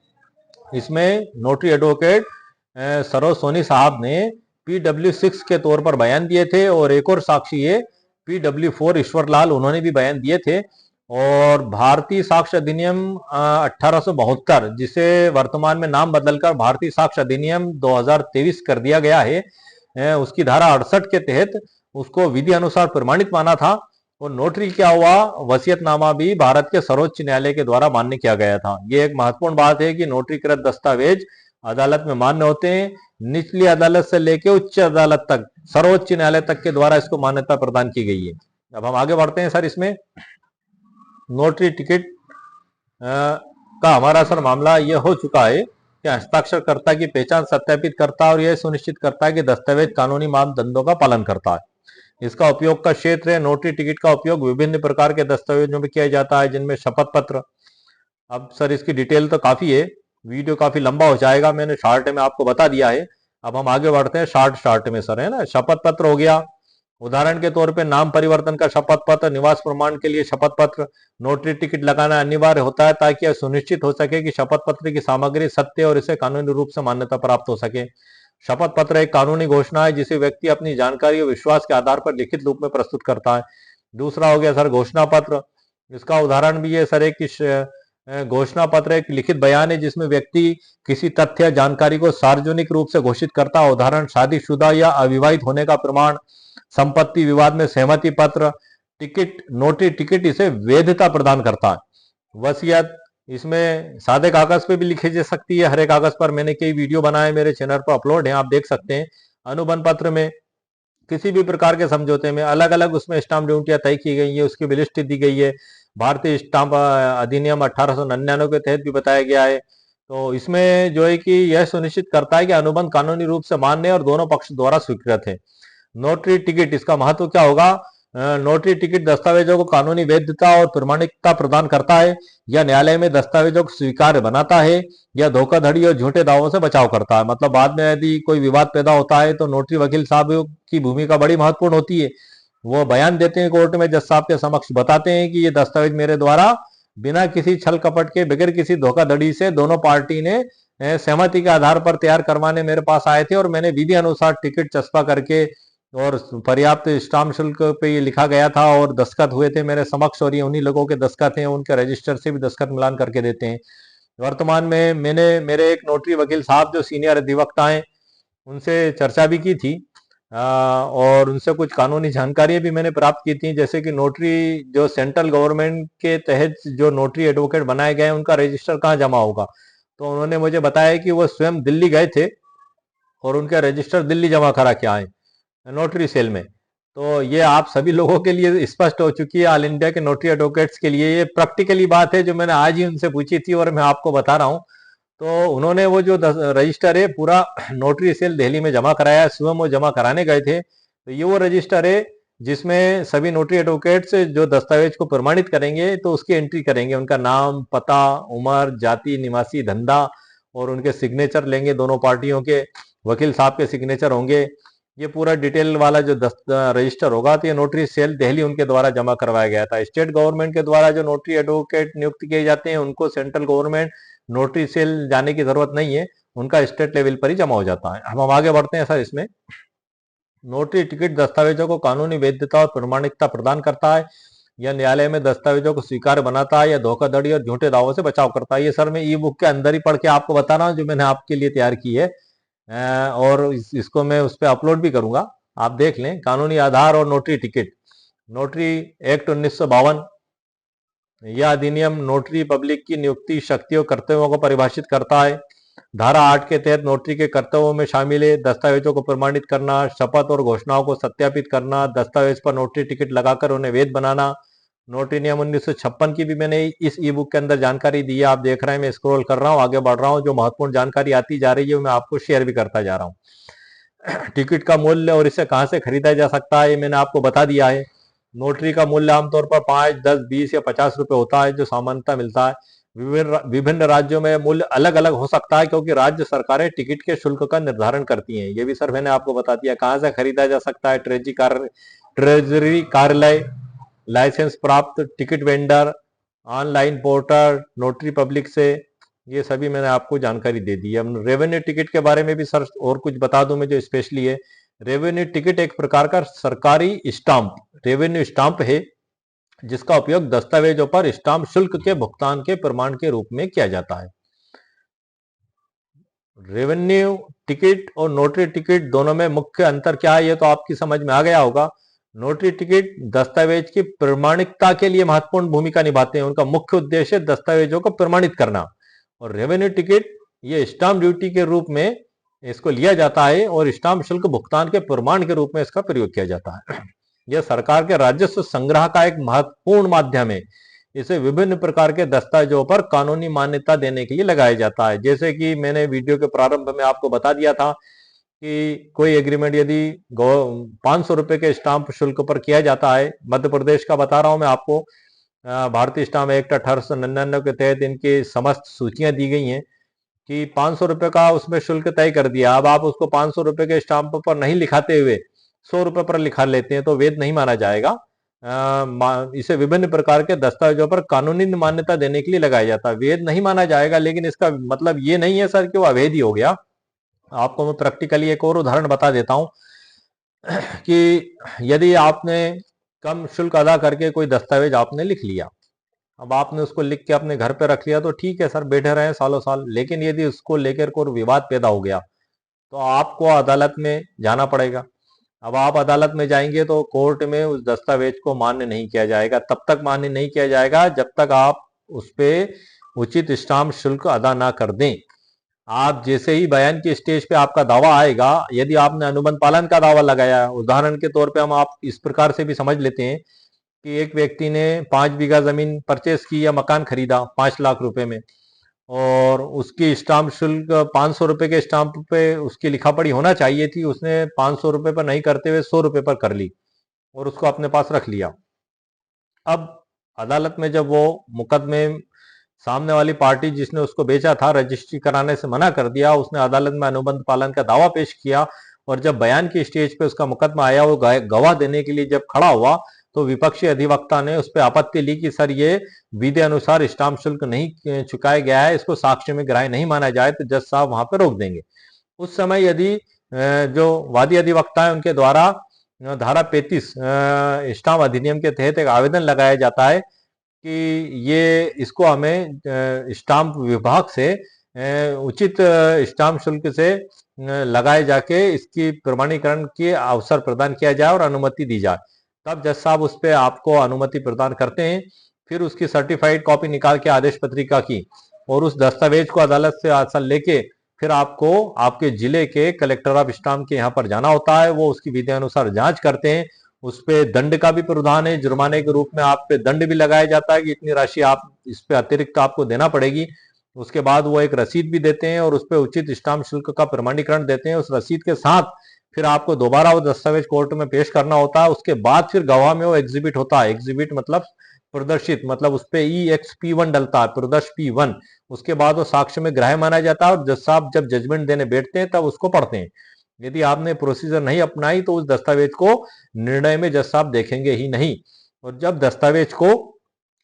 इसमें नोटरी एडवोकेट सरोज सोनी साहब ने PW6 के तौर पर बयान दिए थे और एक और साक्षी है PW4 ईश्वरलाल, उन्होंने भी बयान दिए थे। और भारतीय साक्ष्य अधिनियम 1872 जिसे वर्तमान में नाम बदलकर भारतीय साक्ष्य अधिनियम 2023 कर दिया गया है, उसकी धारा 68 के तहत उसको विधि अनुसार प्रमाणित माना था। और नोटरी क्या हुआ, वसीयतनामा भी भारत के सर्वोच्च न्यायालय के द्वारा मान्य किया गया था। ये एक महत्वपूर्ण बात है कि नोटरीकृत दस्तावेज अदालत में मान्य होते हैं। निचली अदालत से लेकर उच्च अदालत तक, सर्वोच्च न्यायालय तक के द्वारा इसको मान्यता प्रदान की गई है। अब हम आगे बढ़ते हैं सर। इसमें नोटरी टिकट का हमारा सर मामला यह हो चुका है कि हस्ताक्षरकर्ता की पहचान सत्यापित करता है और यह सुनिश्चित करता है कि दस्तावेज कानूनी मापदंडों का पालन करता है। इसका उपयोग का क्षेत्र है। नोटरी टिकट का उपयोग विभिन्न प्रकार के दस्तावेजों में किया जाता है, जिनमें शपथ पत्र। अब सर इसकी डिटेल तो काफी है, वीडियो काफी लंबा हो जाएगा, मैंने शॉर्ट में आपको बता दिया है। अब हम आगे बढ़ते हैं शॉर्ट में सर, है ना। शपथ पत्र हो गया, उदाहरण के तौर पे नाम परिवर्तन का शपथ पत्र, निवास प्रमाण के लिए शपथ पत्र। नोटरी टिकट लगाना अनिवार्य होता है ताकि यह सुनिश्चित हो सके कि शपथ पत्र की सामग्री सत्य और इसे कानूनी रूप से मान्यता प्राप्त हो सके। शपथ पत्र एक कानूनी घोषणा है जिसे व्यक्ति अपनी जानकारी और विश्वास के आधार पर लिखित रूप में प्रस्तुत करता है। दूसरा हो गया सर घोषणा पत्र। इसका उदाहरण भी है सर एक घोषणा पत्र एक लिखित बयान है जिसमें व्यक्ति किसी तथ्य जानकारी को सार्वजनिक रूप से घोषित करता है। उदाहरण शादीशुदा या अविवाहित होने का प्रमाण, संपत्ति विवाद में सहमति पत्र। टिकट, नोटरी टिकट इसे वैधता प्रदान करता है। वसीयत, इसमें सादे कागज पे भी लिखी जा सकती है, हरे कागज पर। मैंने कई वीडियो बनाए, मेरे चैनल पर अपलोड है, आप देख सकते हैं। अनुबंध पत्र में किसी भी प्रकार के समझौते में अलग अलग उसमें स्टाम्प ड्यूटियां तय की गई है, उसकी भी लिस्ट दी गई है। भारतीय स्टाम्प अधिनियम 1899 के तहत भी बताया गया है। तो इसमें जो है कि यह सुनिश्चित करता है कि अनुबंध कानूनी रूप से मान्य और दोनों पक्ष द्वारा स्वीकृत है। नोटरी टिकट, इसका महत्व क्या होगा। नोटरी टिकट दस्तावेजों को कानूनी वैधता और प्रमाणिकता प्रदान करता है। यह न्यायालय में दस्तावेजों को स्वीकार्य बनाता है। यह धोखाधड़ी और झूठे दावों से बचाव करता है। मतलब बाद में यदि कोई विवाद पैदा होता है तो नोटरी वकील साहब की भूमिका बड़ी महत्वपूर्ण होती है। वो बयान देते हैं कोर्ट में, जज साहब के समक्ष बताते हैं कि ये दस्तावेज मेरे द्वारा बिना किसी छल कपट के, बगैर किसी धोखाधड़ी से दोनों पार्टी ने सहमति के आधार पर तैयार करवाने मेरे पास आए थे और मैंने विधि अनुसार टिकट चस्पा करके और पर्याप्त स्टाम्प शुल्क पे ये लिखा गया था और दस्तखत हुए थे मेरे समक्ष। और ये उन्हीं लोगों के दस्तखत हैं, उनके रजिस्टर से भी दस्तखत मिलान करके देते हैं। वर्तमान में मैंने मेरे एक नोटरी वकील साहब जो सीनियर अधिवक्ता हैं उनसे चर्चा भी की थी और उनसे कुछ कानूनी जानकारियां भी मैंने प्राप्त की थी। जैसे कि नोटरी जो सेंट्रल गवर्नमेंट के तहत जो नोटरी एडवोकेट बनाए गए उनका रजिस्टर कहाँ जमा होगा। तो उन्होंने मुझे बताया कि वो स्वयं दिल्ली गए थे और उनका रजिस्टर दिल्ली जमा करा के आए नोटरी सेल में। तो ये आप सभी लोगों के लिए स्पष्ट हो चुकी है, ऑल इंडिया के नोटरी एडवोकेट्स के लिए। ये प्रैक्टिकली बात है जो मैंने आज ही उनसे पूछी थी और मैं आपको बता रहा हूँ। तो उन्होंने वो जो रजिस्टर है पूरा नोटरी सेल दिल्ली में जमा कराया, स्वयं वो जमा कराने गए थे। तो ये वो रजिस्टर है जिसमें सभी नोटरी एडवोकेट्स जो दस्तावेज को प्रमाणित करेंगे तो उसकी एंट्री करेंगे, उनका नाम, पता, उम्र, जाति, निवासी, धंधा और उनके सिग्नेचर लेंगे। दोनों पार्टियों के वकील साहब के सिग्नेचर होंगे। ये पूरा डिटेल वाला जो रजिस्टर होगा तो ये नोटरी सेल दिल्ली उनके द्वारा जमा करवाया गया था। स्टेट गवर्नमेंट के द्वारा जो नोटरी एडवोकेट नियुक्त किए जाते हैं उनको सेंट्रल गवर्नमेंट नोटरी सेल जाने की जरूरत नहीं है, उनका स्टेट लेवल पर ही जमा हो जाता है। हम आगे बढ़ते हैं सर। इसमें नोटरी टिकट दस्तावेजों को कानूनी वैधता और प्रमाणिकता प्रदान करता है। यह न्यायालय में दस्तावेजों को स्वीकार बनाता है। यह धोखाधड़ी और झूठे दावों से बचाव करता है। ये सर मैं ई बुक के अंदर ही पढ़ के आपको बता रहा हूँ जो मैंने आपके लिए तैयार की है और इसको मैं उस पर अपलोड भी करूंगा, आप देख लें। कानूनी आधार और नोटरी टिकट, नोटरी एक्ट 1952, यह अधिनियम नोटरी पब्लिक की नियुक्ति, शक्तियों, कर्तव्यों को परिभाषित करता है। धारा 8 के तहत नोटरी के कर्तव्यों में शामिल है दस्तावेजों को प्रमाणित करना, शपथ और घोषणाओं को सत्यापित करना, दस्तावेज पर नोटरी टिकट लगाकर उन्हें वैध बनाना। नोटरी नियम 1956 की भी मैंने इस ई बुक के अंदर जानकारी दी है। आप देख रहे हैं मैं स्क्रॉल कर रहा हूँ, आगे बढ़ रहा हूँ, जो महत्वपूर्ण जानकारी आती जा रही है मैं आपको शेयर भी करता जा रहा हूँ। टिकट का मूल्य और इसे कहां से खरीदा जा सकता है ये मैंने आपको बता दिया है। नोटरी का मूल्य आमतौर पर 5, 10, 20 या 50 रुपए होता है, जो सामान्यतः मिलता है। विभिन्न राज्यों में मूल्य अलग अलग हो सकता है, क्योंकि राज्य सरकारें टिकट के शुल्क का निर्धारण करती हैं। ये भी सर मैंने आपको बता दिया। कहां से खरीदा जा सकता है? ट्रेजरी कार्यालय, लाइसेंस प्राप्त ticket vendor, online portal, notary public से, ये सभी मैंने आपको जानकारी दे दी है। अब रेवेन्यू टिकट के बारे में भी सर और कुछ बता दूं मैं जो स्पेशली है। रेवेन्यू टिकट एक प्रकार का सरकारी स्टाम्प, रेवेन्यू स्टाम्प है, जिसका उपयोग दस्तावेजों पर स्टाम्प शुल्क के भुगतान के प्रमाण के रूप में किया जाता है। रेवेन्यू टिकट और नोटरी टिकट दोनों में मुख्य अंतर क्या है ये तो आपकी समझ में आ गया होगा। नोटरी टिकट दस्तावेज की प्रमाणिकता के लिए महत्वपूर्ण भूमिका निभाते हैं। उनका मुख्य उद्देश्य दस्तावेजों को प्रमाणित करना। और रेवेन्यू टिकट ये स्टाम्प ड्यूटी के रूप में इसको लिया जाता है और स्टाम्प शुल्क भुगतान के प्रमाण के रूप में इसका प्रयोग किया जाता है। यह सरकार के राजस्व संग्रह का एक महत्वपूर्ण माध्यम है। इसे विभिन्न प्रकार के दस्तावेजों पर कानूनी मान्यता देने के लिए लगाया जाता है। जैसे कि मैंने वीडियो के प्रारंभ में आपको बता दिया था कि कोई एग्रीमेंट यदि 500 रुपए के स्टाम्प शुल्क पर किया जाता है, मध्य प्रदेश का बता रहा हूं मैं आपको, भारतीय स्टाम्प एक्ट 1899 के तहत इनकी समस्त सूचियां दी गई हैं कि 500 रुपए का उसमें शुल्क तय कर दिया। अब आप उसको 500 रुपए के स्टाम्प पर नहीं लिखाते हुए 100 रुपए पर लिखा लेते हैं तो वैध नहीं माना जाएगा। इसे विभिन्न प्रकार के दस्तावेजों पर कानूनी मान्यता देने के लिए लगाया जाता है। वैध नहीं माना जाएगा, लेकिन इसका मतलब ये नहीं है सर कि वो अवैध ही हो गया। आपको मैं प्रैक्टिकली एक और उदाहरण बता देता हूं कि यदि आपने कम शुल्क अदा करके कोई दस्तावेज आपने लिख लिया, अब आपने उसको लिख के अपने घर पे रख लिया तो ठीक है सर, बैठे रहे सालों साल। लेकिन यदि उसको लेकर कोई विवाद पैदा हो गया तो आपको अदालत में जाना पड़ेगा। अब आप अदालत में जाएंगे तो कोर्ट में उस दस्तावेज को मान्य नहीं किया जाएगा। तब तक मान्य नहीं किया जाएगा जब तक आप उस पर उचित स्टाम्प शुल्क अदा ना कर दें। आप जैसे ही बयान की स्टेज पे आपका दावा आएगा, यदि आपने अनुबंध पालन का दावा लगाया, उदाहरण के तौर पे हम आप इस प्रकार से भी समझ लेते हैं कि एक व्यक्ति ने 5 बीघा जमीन परचेस की या मकान खरीदा 5 लाख रुपए में, और उसकी स्टाम्प शुल्क 500 रुपए के स्टाम्प पे उसकी लिखा पढ़ी होना चाहिए थी, उसने 500 रुपए पर नहीं करते हुए 100 रुपए पर कर ली और उसको अपने पास रख लिया। अब अदालत में जब वो मुकदमे सामने वाली पार्टी जिसने उसको बेचा था रजिस्ट्री कराने से मना कर दिया, उसने अदालत में अनुबंध पालन का दावा पेश किया और जब बयान की स्टेज पे उसका मुकदमा आया, वो गवाह देने के लिए जब खड़ा हुआ तो विपक्षी अधिवक्ता ने उस पर आपत्ति ली कि सर ये विधि अनुसार स्टाम्प शुल्क नहीं चुकाया गया है, इसको साक्ष्य में ग्राह्य नहीं माना जाए तो जज साहब वहां पर रोक देंगे। उस समय यदि जो वादी अधिवक्ता है उनके द्वारा धारा 35 स्टाम्प अधिनियम के तहत एक आवेदन लगाया जाता है कि ये इसको हमें स्टाम्प विभाग से उचित स्टाम्प शुल्क से लगाए जाके इसकी प्रमाणीकरण के अवसर प्रदान किया जाए और अनुमति दी जाए। तब जज साहब उस पर आपको अनुमति प्रदान करते हैं। फिर उसकी सर्टिफाइड कॉपी निकाल के आदेश पत्रिका की और उस दस्तावेज को अदालत से आसन लेके फिर आपको आपके जिले के कलेक्टर ऑफ स्टाम्प के यहाँ पर जाना होता है। वो उसकी विधि अनुसार जांच करते हैं। उस पे दंड का भी प्रावधान है, जुर्माने के रूप में आप पे दंड भी लगाया जाता है कि इतनी राशि आप इस पे अतिरिक्त आपको देना पड़ेगी। उसके बाद वो एक रसीद भी देते हैं और उस पे उचित स्टाम्प शुल्क का प्रमाणीकरण देते हैं। उस रसीद के साथ फिर आपको दोबारा वो दस्तावेज कोर्ट में पेश करना होता है। उसके बाद फिर गवाह में वो एग्जिबिट होता है। एग्जिबिट मतलब प्रदर्शित, मतलब उस पे EXP1 डलता है, प्रदर्श P1। उसके बाद वो साक्ष्य में ग्राह्य माना जाता है और जज साहब जब जजमेंट देने बैठते हैं तब उसको पढ़ते हैं। यदि आपने प्रोसीजर नहीं अपनाई तो उस दस्तावेज को निर्णय में जज साहब देखेंगे ही नहीं। और जब दस्तावेज को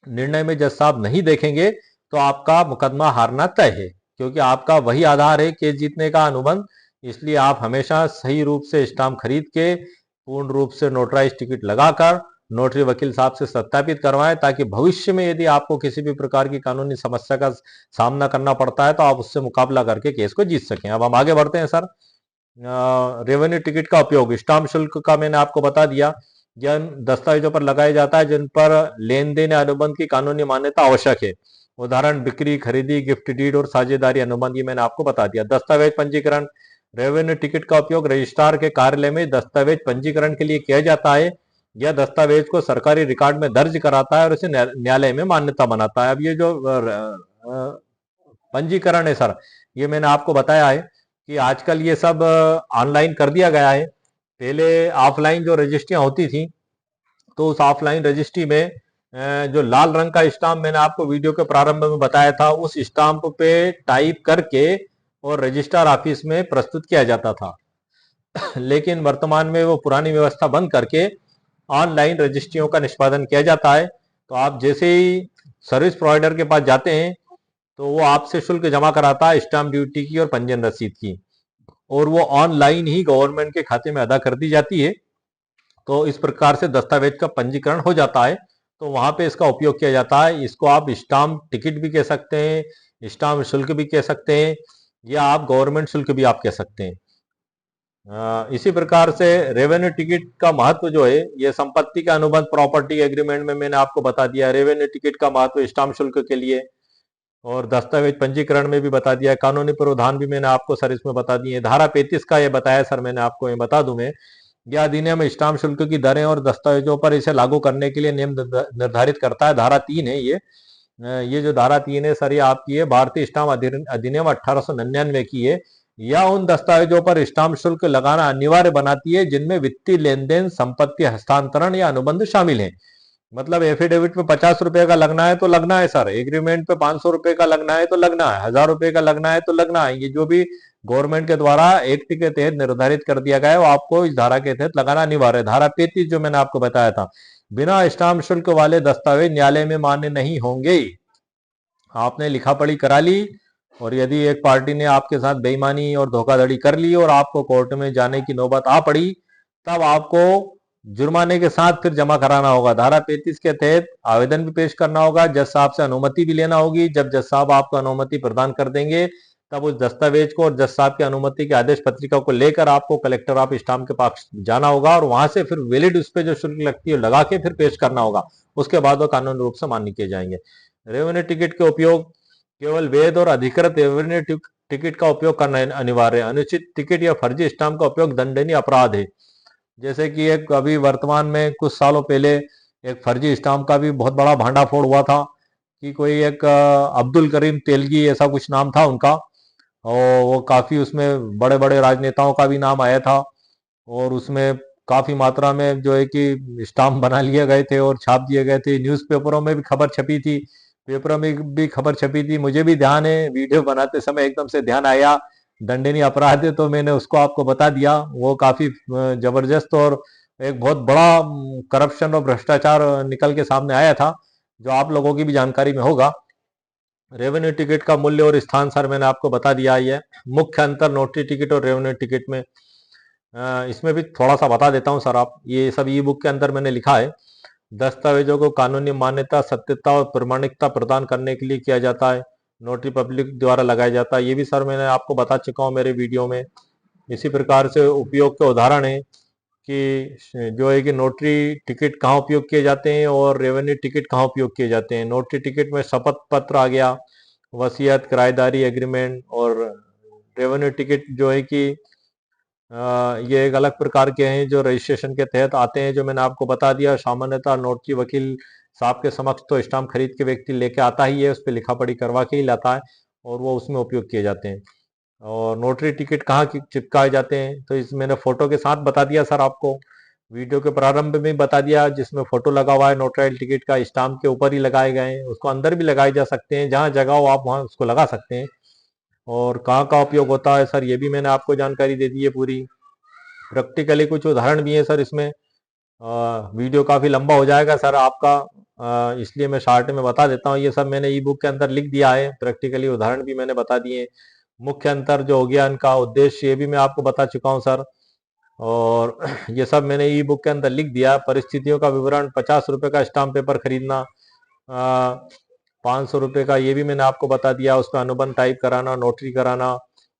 निर्णय में जज साहब नहीं देखेंगे तो आपका मुकदमा हारना तय है, क्योंकि आपका वही आधार है केस जीतने का, अनुबंध। इसलिए आप हमेशा सही रूप से स्टाम्प खरीद के पूर्ण रूप से नोटराइज टिकट लगाकर नोटरी वकील साहब से सत्यापित करवाएं, ताकि भविष्य में यदि आपको किसी भी प्रकार की कानूनी समस्या का सामना करना पड़ता है तो आप उससे मुकाबला करके केस को जीत सकें। अब हम आगे बढ़ते हैं सर। रेवेन्यू टिकट का उपयोग, स्टाम्प शुल्क का मैंने आपको बता दिया जिन दस्तावेजों पर लगाया जाता है जिन पर लेन देन या अनुबंध की कानूनी मान्यता आवश्यक है। उदाहरण बिक्री, खरीदी, गिफ्ट डीड और साझेदारी अनुबंध, ये मैंने आपको बता दिया। दस्तावेज पंजीकरण, रेवेन्यू टिकट का उपयोग रजिस्ट्रार के कार्यालय में दस्तावेज पंजीकरण के लिए किया जाता है। यह दस्तावेज को सरकारी रिकॉर्ड में दर्ज कराता है और इसे न्यायालय में मान्यता बनाता है। अब ये जो पंजीकरण है सर, ये मैंने आपको बताया है कि आजकल ये सब ऑनलाइन कर दिया गया है। पहले ऑफलाइन जो रजिस्ट्रियां होती थी, तो उस ऑफलाइन रजिस्ट्री में जो लाल रंग का स्टाम्प मैंने आपको वीडियो के प्रारंभ में बताया था, उस स्टाम्प पे टाइप करके और रजिस्ट्रार ऑफिस में प्रस्तुत किया जाता था। लेकिन वर्तमान में वो पुरानी व्यवस्था बंद करके ऑनलाइन रजिस्ट्रियों का निष्पादन किया जाता है। तो आप जैसे ही सर्विस प्रोवाइडर के पास जाते हैं तो वो आपसे शुल्क जमा कराता है, स्टाम्प ड्यूटी की और पंजीयन रसीद की, और वो ऑनलाइन ही गवर्नमेंट के खाते में अदा कर दी जाती है। तो इस प्रकार से दस्तावेज का पंजीकरण हो जाता है। तो वहां पे इसका उपयोग किया जाता है। इसको आप स्टाम्प टिकट भी कह सकते हैं, स्टाम्प शुल्क भी कह सकते हैं, या आप गवर्नमेंट शुल्क भी आप कह सकते हैं। इसी प्रकार से रेवेन्यू टिकट का महत्व जो है, ये संपत्ति का अनुबंध प्रॉपर्टी एग्रीमेंट में मैंने आपको बता दिया। रेवेन्यू टिकट का महत्व स्टाम्प शुल्क के लिए, और दस्तावेज पंजीकरण में भी बता दिया। कानूनी प्रावधान भी मैंने आपको सर इसमें बता दिए। धारा 35 का ये बताया सर मैंने आपको, ये बता दूं मैं, यह अधिनियम स्टाम्प शुल्क की दरें और दस्तावेजों पर इसे लागू करने के लिए नियम निर्धारित करता है। धारा 3 है ये जो धारा 3 है सर, ये आपकी है भारतीय स्टाम्प अधिनियम 1899 की है। या उन दस्तावेजों पर स्टाम्प शुल्क लगाना अनिवार्य बनाती है जिनमें वित्तीय लेन देन, संपत्ति हस्तांतरण या अनुबंध शामिल है। मतलब एफिडेविट पे 50 रुपए का लगना है तो लगना है सर, एग्रीमेंट पे 500 रुपए का लगना है तो लगना है, 1000 रुपए का लगना है तो लगना है। ये जो भी गवर्नमेंट के द्वारा एक्ट के तहत निर्धारित कर दिया गया है वो आपको इस धारा के तहत लगाना अनिवार्य है। धारा 35 जो मैंने आपको बताया था, बिना स्टाम्प शुल्क वाले दस्तावेज न्यायालय में मान्य नहीं होंगे। आपने लिखा पढ़ी करा ली और यदि एक पार्टी ने आपके साथ बेईमानी और धोखाधड़ी कर ली और आपको कोर्ट में जाने की नौबत आ पड़ी, तब आपको जुर्माने के साथ फिर जमा कराना होगा। धारा 35 के तहत आवेदन भी पेश करना होगा, जज साहब से अनुमति भी लेना होगी। जब जज साहब आपको अनुमति प्रदान कर देंगे, तब उस दस्तावेज को और जज साहब की अनुमति की आदेश पत्रिका को लेकर आपको कलेक्टर ऑफ स्टाम्प के पास जाना होगा और वहां से फिर वैलिड उस पर जो शुल्क लगती है लगा के फिर पेश करना होगा। उसके बाद वो कानूनी रूप से मान्य किए जाएंगे। रेवेन्यू टिकट के उपयोग, केवल वैध और अधिकृत रेवेन्यू टिकट का उपयोग करना अनिवार्य है। अनुचित टिकट या फर्जी स्टाम्प का उपयोग दंडनीय अपराध है। जैसे कि एक अभी वर्तमान में कुछ सालों पहले एक फर्जी स्टाम्प का भी बहुत बड़ा भांडाफोड़ हुआ था कि कोई एक अब्दुल करीम तेलगी ऐसा कुछ नाम था उनका, और वो काफी उसमें बड़े बड़े राजनेताओं का भी नाम आया था, और उसमें काफी मात्रा में जो है कि स्टाम्प बना लिए गए थे और छाप दिए गए थे। न्यूज़पेपरों में भी खबर छपी थी, पेपरों में भी खबर छपी थी। मुझे भी ध्यान है, वीडियो बनाते समय एकदम से ध्यान आया दंडनीय अपराध है, तो मैंने उसको आपको बता दिया। वो काफी जबरदस्त और एक बहुत बड़ा करप्शन और भ्रष्टाचार निकल के सामने आया था, जो आप लोगों की भी जानकारी में होगा। रेवेन्यू टिकट का मूल्य और स्थान सर मैंने आपको बता दिया है। मुख्य अंतर नोटरी टिकट और रेवेन्यू टिकट में, इसमें भी थोड़ा सा बता देता हूं सर। आप ये सब ई बुक के अंदर मैंने लिखा है। दस्तावेजों को कानूनी मान्यता, सत्यता और प्रमाणिकता प्रदान करने के लिए किया जाता है। नोटरी पब्लिक द्वारा लगाया जाता है, ये भी सर मैंने आपको बता चुका हूँ मेरे वीडियो में। इसी प्रकार से उपयोग के उदाहरण है कि जो है कि नोटरी टिकट कहाँ उपयोग किए जाते हैं और रेवेन्यू टिकट कहाँ उपयोग किए जाते हैं। नोटरी टिकट में शपथ पत्र आ गया, वसीयत, किराएदारी एग्रीमेंट, और रेवेन्यू टिकट जो है कि ये एक अलग प्रकार के हैं जो रजिस्ट्रेशन के तहत आते हैं, जो मैंने आपको बता दिया। सामान्यतः नोटरी वकील साहब के समक्ष तो स्टाम्प खरीद के व्यक्ति लेके आता ही है, उस पर लिखा पढ़ी करवा के ही लाता है, और वो उसमें उपयोग किए जाते हैं। और नोटरी टिकट कहाँ चिपकाए जाते हैं, तो इस मैंने फोटो के साथ बता दिया सर आपको, वीडियो के प्रारंभ में बता दिया, जिसमें फोटो लगा हुआ है नोटराइल टिकट का, स्टाम्प के ऊपर ही लगाए गए हैं। उसको अंदर भी लगाए जा सकते हैं, जहाँ जगह हो आप वहाँ उसको लगा सकते हैं। और कहाँ का उपयोग होता है सर, ये भी मैंने आपको जानकारी दे दी है पूरी। प्रैक्टिकली कुछ उदाहरण भी है सर इसमें। वीडियो काफी लंबा हो जाएगा सर आपका, इसलिए मैं शॉर्ट में बता देता हूँ। ये सब मैंने ई बुक के अंदर लिख दिया है, प्रैक्टिकली उदाहरण भी मैंने बता दिए। मुख्य अंतर जो हो गया इनका उद्देश्य, ये भी मैं आपको बता चुका हूँ सर। और ये सब मैंने ई बुक के अंदर लिख दिया। परिस्थितियों का विवरण, 50 रुपए का स्टाम्प पेपर खरीदना, 500 रुपए का, ये भी मैंने आपको बता दिया। उसका अनुबंध टाइप कराना, नोटरी कराना,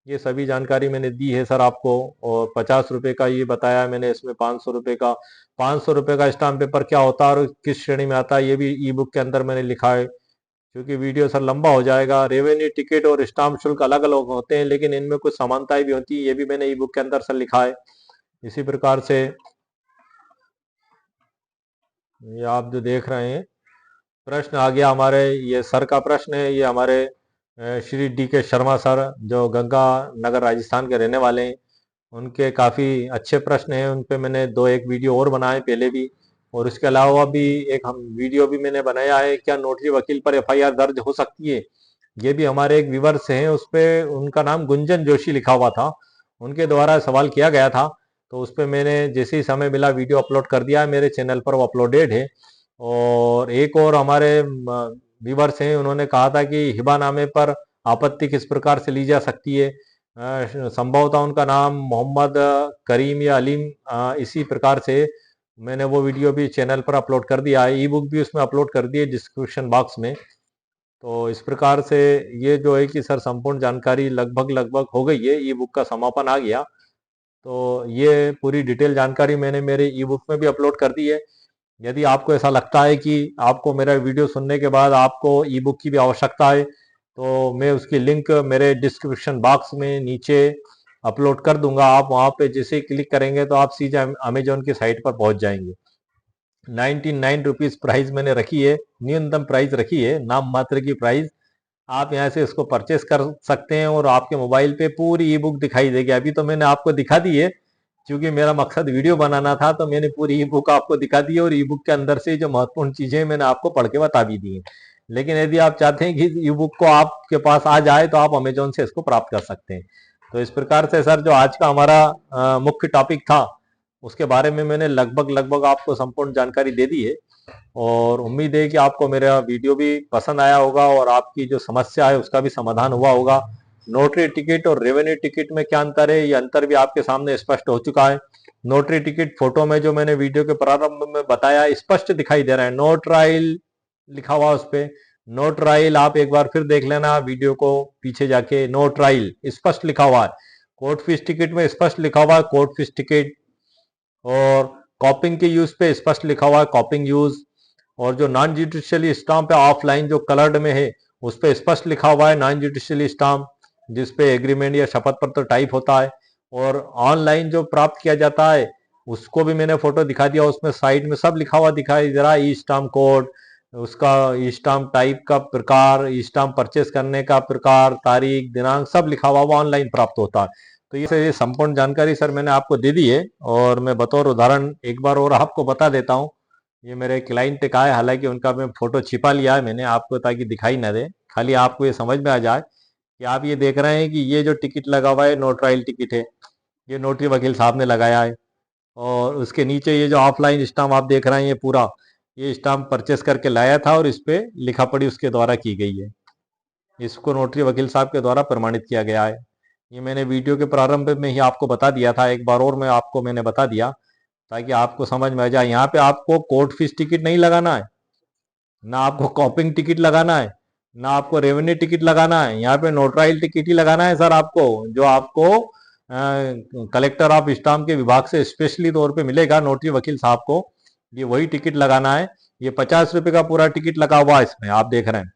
ये सभी जानकारी मैंने दी है सर आपको। और 50 रुपए का ये बताया मैंने, इसमें 500 रुपए का, 500 रुपए का स्टाम्प पेपर क्या होता है और किस श्रेणी में आता है ये भी ई बुक के अंदर मैंने लिखा है। क्योंकि वीडियो सर लंबा हो जाएगा। रेवेन्यू टिकट और स्टाम्प शुल्क अलग अलग होते हैं, लेकिन इनमें कुछ समानताएं भी होती है, ये भी मैंने ई बुक के अंदर सर लिखा है। इसी प्रकार से ये आप जो देख रहे हैं, प्रश्न आ गया हमारे, ये सर का प्रश्न है, ये हमारे श्री डी.के. शर्मा सर जो गंगानगर राजस्थान के रहने वाले हैं, उनके काफ़ी अच्छे प्रश्न हैं। उन पे मैंने 2-1 वीडियो और बनाए पहले भी, और इसके अलावा भी एक हम वीडियो भी मैंने बनाया है, क्या नोटरी वकील पर एफआईआर दर्ज हो सकती है। ये भी हमारे एक व्यूवर्स हैं, उस पे उनका नाम गुंजन जोशी लिखा हुआ था, उनके द्वारा सवाल किया गया था। तो उस पे मैंने जैसे ही समय मिला वीडियो अपलोड कर दिया है, मेरे चैनल पर वो अपलोडेड है। और एक और हमारे व्यूवर्स हैं, उन्होंने कहा था कि हिबानामे पर आपत्ति किस प्रकार से ली जा सकती है। संभवतः उनका नाम मोहम्मद करीम या अलीम, इसी प्रकार से मैंने वो वीडियो भी चैनल पर अपलोड कर दिया है, ई बुक भी उसमें अपलोड कर दी है डिस्क्रिप्शन बॉक्स में। तो इस प्रकार से ये जो है कि सर संपूर्ण जानकारी लगभग लगभग हो गई है, ई बुक का समापन आ गया। तो ये पूरी डिटेल जानकारी मैंने मेरे ई बुक में भी अपलोड कर दी है। यदि आपको ऐसा लगता है कि आपको मेरा वीडियो सुनने के बाद आपको ई बुक की भी आवश्यकता है, तो मैं उसकी लिंक मेरे डिस्क्रिप्शन बॉक्स में नीचे अपलोड कर दूंगा। आप वहां पे जैसे ही क्लिक करेंगे तो आप सीधे अमेजोन की साइट पर पहुंच जाएंगे। 99 रुपीज प्राइस मैंने रखी है, न्यूनतम प्राइस रखी है, नाम मात्र की प्राइस। आप यहाँ से इसको परचेस कर सकते हैं और आपके मोबाइल पे पूरी ई बुक दिखाई देगी। अभी तो मैंने आपको दिखा दी है, क्योंकि मेरा मकसद वीडियो बनाना था, तो मैंने पूरी ई बुक आपको दिखा दी है, और ई बुक के अंदर से जो महत्वपूर्ण चीजें मैंने आपको पढ़ के बता भी दी है। लेकिन यदि आप चाहते हैं कि ई बुक को आपके पास आ जाए, तो आप अमेजोन से इसको प्राप्त कर सकते हैं। तो इस प्रकार से सर जो आज का हमारा मुख्य टॉपिक था, उसके बारे में मैंने लगभग लगभग आपको संपूर्ण जानकारी दे दी है। और उम्मीद है कि आपको मेरा वीडियो भी पसंद आया होगा और आपकी जो समस्या है उसका भी समाधान हुआ होगा। नोटरी टिकट और रेवेन्यू टिकट में क्या अंतर है, ये अंतर भी आपके सामने स्पष्ट हो चुका है। नोटरी टिकट फोटो में जो मैंने वीडियो के प्रारंभ में बताया स्पष्ट दिखाई दे रहा है, नो ट्रायल लिखा हुआ उस पे। नो ट्रायल आप एक बार फिर देख लेना वीडियो को पीछे जाके, नो ट्रायल स्पष्ट लिखा हुआ है। कोर्ट फीस टिकट में स्पष्ट लिखा हुआ है कोर्ट फीस टिकट, और कॉपिंग के यूज पे स्पष्ट लिखा हुआ है कॉपिंग यूज। और जो नॉन जुडिशियली स्टाम्प है ऑफलाइन जो कलर्ड में है, उस पर स्पष्ट लिखा हुआ है नॉन जुडिशियली स्टाम्प, जिसपे एग्रीमेंट या शपथ पत्र टाइप होता है। और ऑनलाइन जो प्राप्त किया जाता है उसको भी मैंने फोटो दिखा दिया, उसमें साइड में सब लिखा हुआ दिखाई दे रहा है, ई स्टाम्प कोड, उसका ई स्टाम्प टाइप का प्रकार, ई स्टाम्प परचेस करने का प्रकार, तारीख दिनांक सब लिखा हुआ वो ऑनलाइन प्राप्त होता है। तो ये संपूर्ण जानकारी सर मैंने आपको दे दी है। और मैं बतौर उदाहरण एक बार और आपको बता देता हूँ। ये मेरे क्लाइंट का है, हालांकि उनका मैं फोटो छिपा लिया है मैंने आपको, ताकि दिखाई ना दे, खाली आपको ये समझ में आ जाए कि आप ये देख रहे हैं कि ये जो टिकट लगा हुआ है नो ट्रायल टिकट है, ये नोटरी वकील साहब ने लगाया है। और उसके नीचे ये जो ऑफलाइन स्टाम्प आप देख रहे हैं, ये पूरा ये स्टाम्प परचेस करके लाया था और इस पे लिखा पढ़ी उसके द्वारा की गई है। इसको नोटरी वकील साहब के द्वारा प्रमाणित किया गया है। ये मैंने वीडियो के प्रारंभ में ही आपको बता दिया था, एक बार और मैं आपको मैंने बता दिया ताकि आपको समझ में आ जाए। यहाँ पे आपको कोर्ट फीस टिकट नहीं लगाना है, ना आपको कॉपिंग टिकट लगाना है, ना आपको रेवेन्यू टिकट लगाना है। यहाँ पे नोटराइल टिकट ही लगाना है सर आपको, जो आपको कलेक्टर ऑफ स्टाम्प के विभाग से स्पेशली तौर पे मिलेगा नोटरी वकील साहब को, ये वही टिकट लगाना है। ये 50 रुपए का पूरा टिकट लगा हुआ है इसमें, आप देख रहे हैं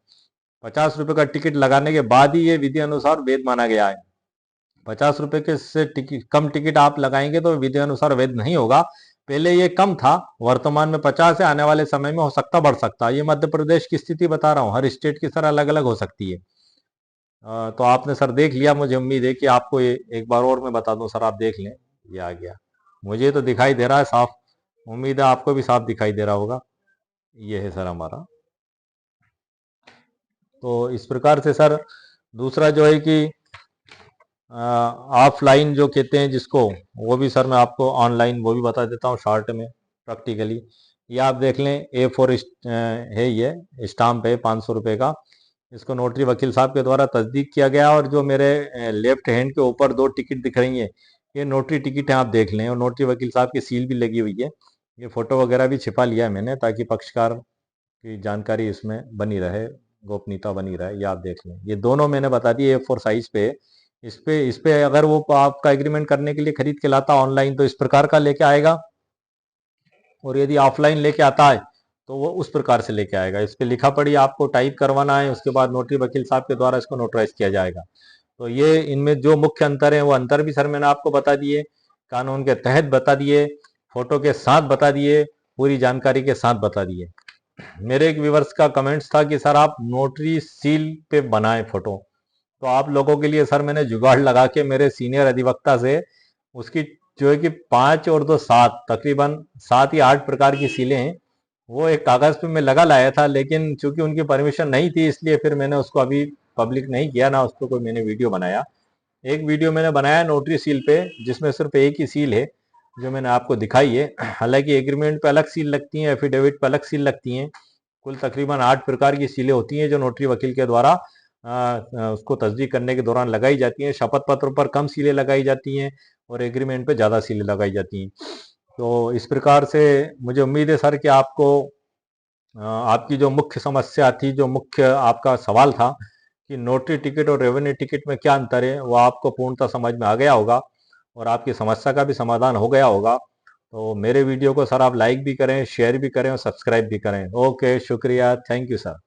50 रुपए का टिकट लगाने के बाद ही ये विधि अनुसार वैध माना गया है। 50 रुपए के से टिकट कम टिकट आप लगाएंगे तो विधि अनुसार वैध नहीं होगा। पहले ये कम था, वर्तमान में 50 है, आने वाले समय में हो सकता बढ़ सकता है। ये मध्य प्रदेश की स्थिति बता रहा हूँ, हर स्टेट की सर अलग अलग हो सकती है। तो आपने सर देख लिया, मुझे उम्मीद है कि आपको ये एक बार और मैं बता दूं सर, आप देख लें। ये आ गया, मुझे तो दिखाई दे रहा है साफ, उम्मीद है आपको भी साफ दिखाई दे रहा होगा। ये है सर हमारा। तो इस प्रकार से सर दूसरा जो है कि ऑफलाइन जो कहते हैं जिसको, वो भी सर मैं आपको ऑनलाइन वो भी बता देता हूँ शॉर्ट में प्रैक्टिकली। ये आप देख लें A4 है, ये स्टाम्प है 500 रुपये का। इसको नोटरी वकील साहब के द्वारा तस्दीक किया गया। और जो मेरे लेफ्ट हैंड के ऊपर 2 टिकट दिख रही हैं, ये नोटरी टिकट है, आप देख लें। और नोटरी वकील साहब की सील भी लगी हुई है। ये फोटो वगैरह भी छिपा लिया है मैंने, ताकि पक्षकार की जानकारी इसमें बनी रहे, गोपनीयता बनी रहे। ये आप देख लें, ये दोनों मैंने बता दी A4 साइज पे। इस पे अगर वो आपका एग्रीमेंट करने के लिए खरीद के लाता ऑनलाइन तो इस प्रकार का लेके आएगा, और यदि ऑफलाइन लेके आता है तो वो उस प्रकार से लेके आएगा। इस पे लिखा पढ़ी आपको टाइप करवाना है, उसके बाद नोटरी वकील साहब के द्वारा इसको नोटराइज किया जाएगा। तो ये इनमें जो मुख्य अंतर है वो अंतर भी सर मैंने आपको बता दिए, कानून के तहत बता दिए, फोटो के साथ बता दिए, पूरी जानकारी के साथ बता दिए। मेरे एक व्यूवर्स का कमेंट्स था कि सर आप नोटरी सील पे बनाएं फोटो, तो आप लोगों के लिए सर मैंने जुगाड़ लगा के मेरे सीनियर अधिवक्ता से उसकी जो है कि 5 और 2 7 तकरीबन 7 या 8 प्रकार की सीलें हैं, वो एक कागज पे मैं लगा लाया था, लेकिन चूंकि उनकी परमिशन नहीं थी इसलिए फिर मैंने उसको अभी पब्लिक नहीं किया, ना उस पर कोई मैंने वीडियो बनाया। एक वीडियो मैंने बनाया नोटरी सील पे, जिसमें सिर्फ एक ही सील है जो मैंने आपको दिखाई है। हालांकि एग्रीमेंट पे अलग सील लगती है, एफिडेविट पे अलग सील लगती हैं। कुल तकरीबन 8 प्रकार की सीलें होती हैं जो नोटरी वकील के द्वारा उसको तस्दीक करने के दौरान लगाई जाती हैं। शपथ पत्र पर कम सीलें लगाई जाती हैं और एग्रीमेंट पे ज़्यादा सीलें लगाई जाती हैं। तो इस प्रकार से मुझे उम्मीद है सर कि आपको आपकी जो मुख्य समस्या थी, जो मुख्य आपका सवाल था कि नोटरी टिकट और रेवेन्यू टिकट में क्या अंतर है, वो आपको पूर्णतः समझ में आ गया होगा और आपकी समस्या का भी समाधान हो गया होगा। तो मेरे वीडियो को सर आप लाइक भी करें, शेयर भी करें और सब्सक्राइब भी करें। ओके, शुक्रिया, थैंक यू सर।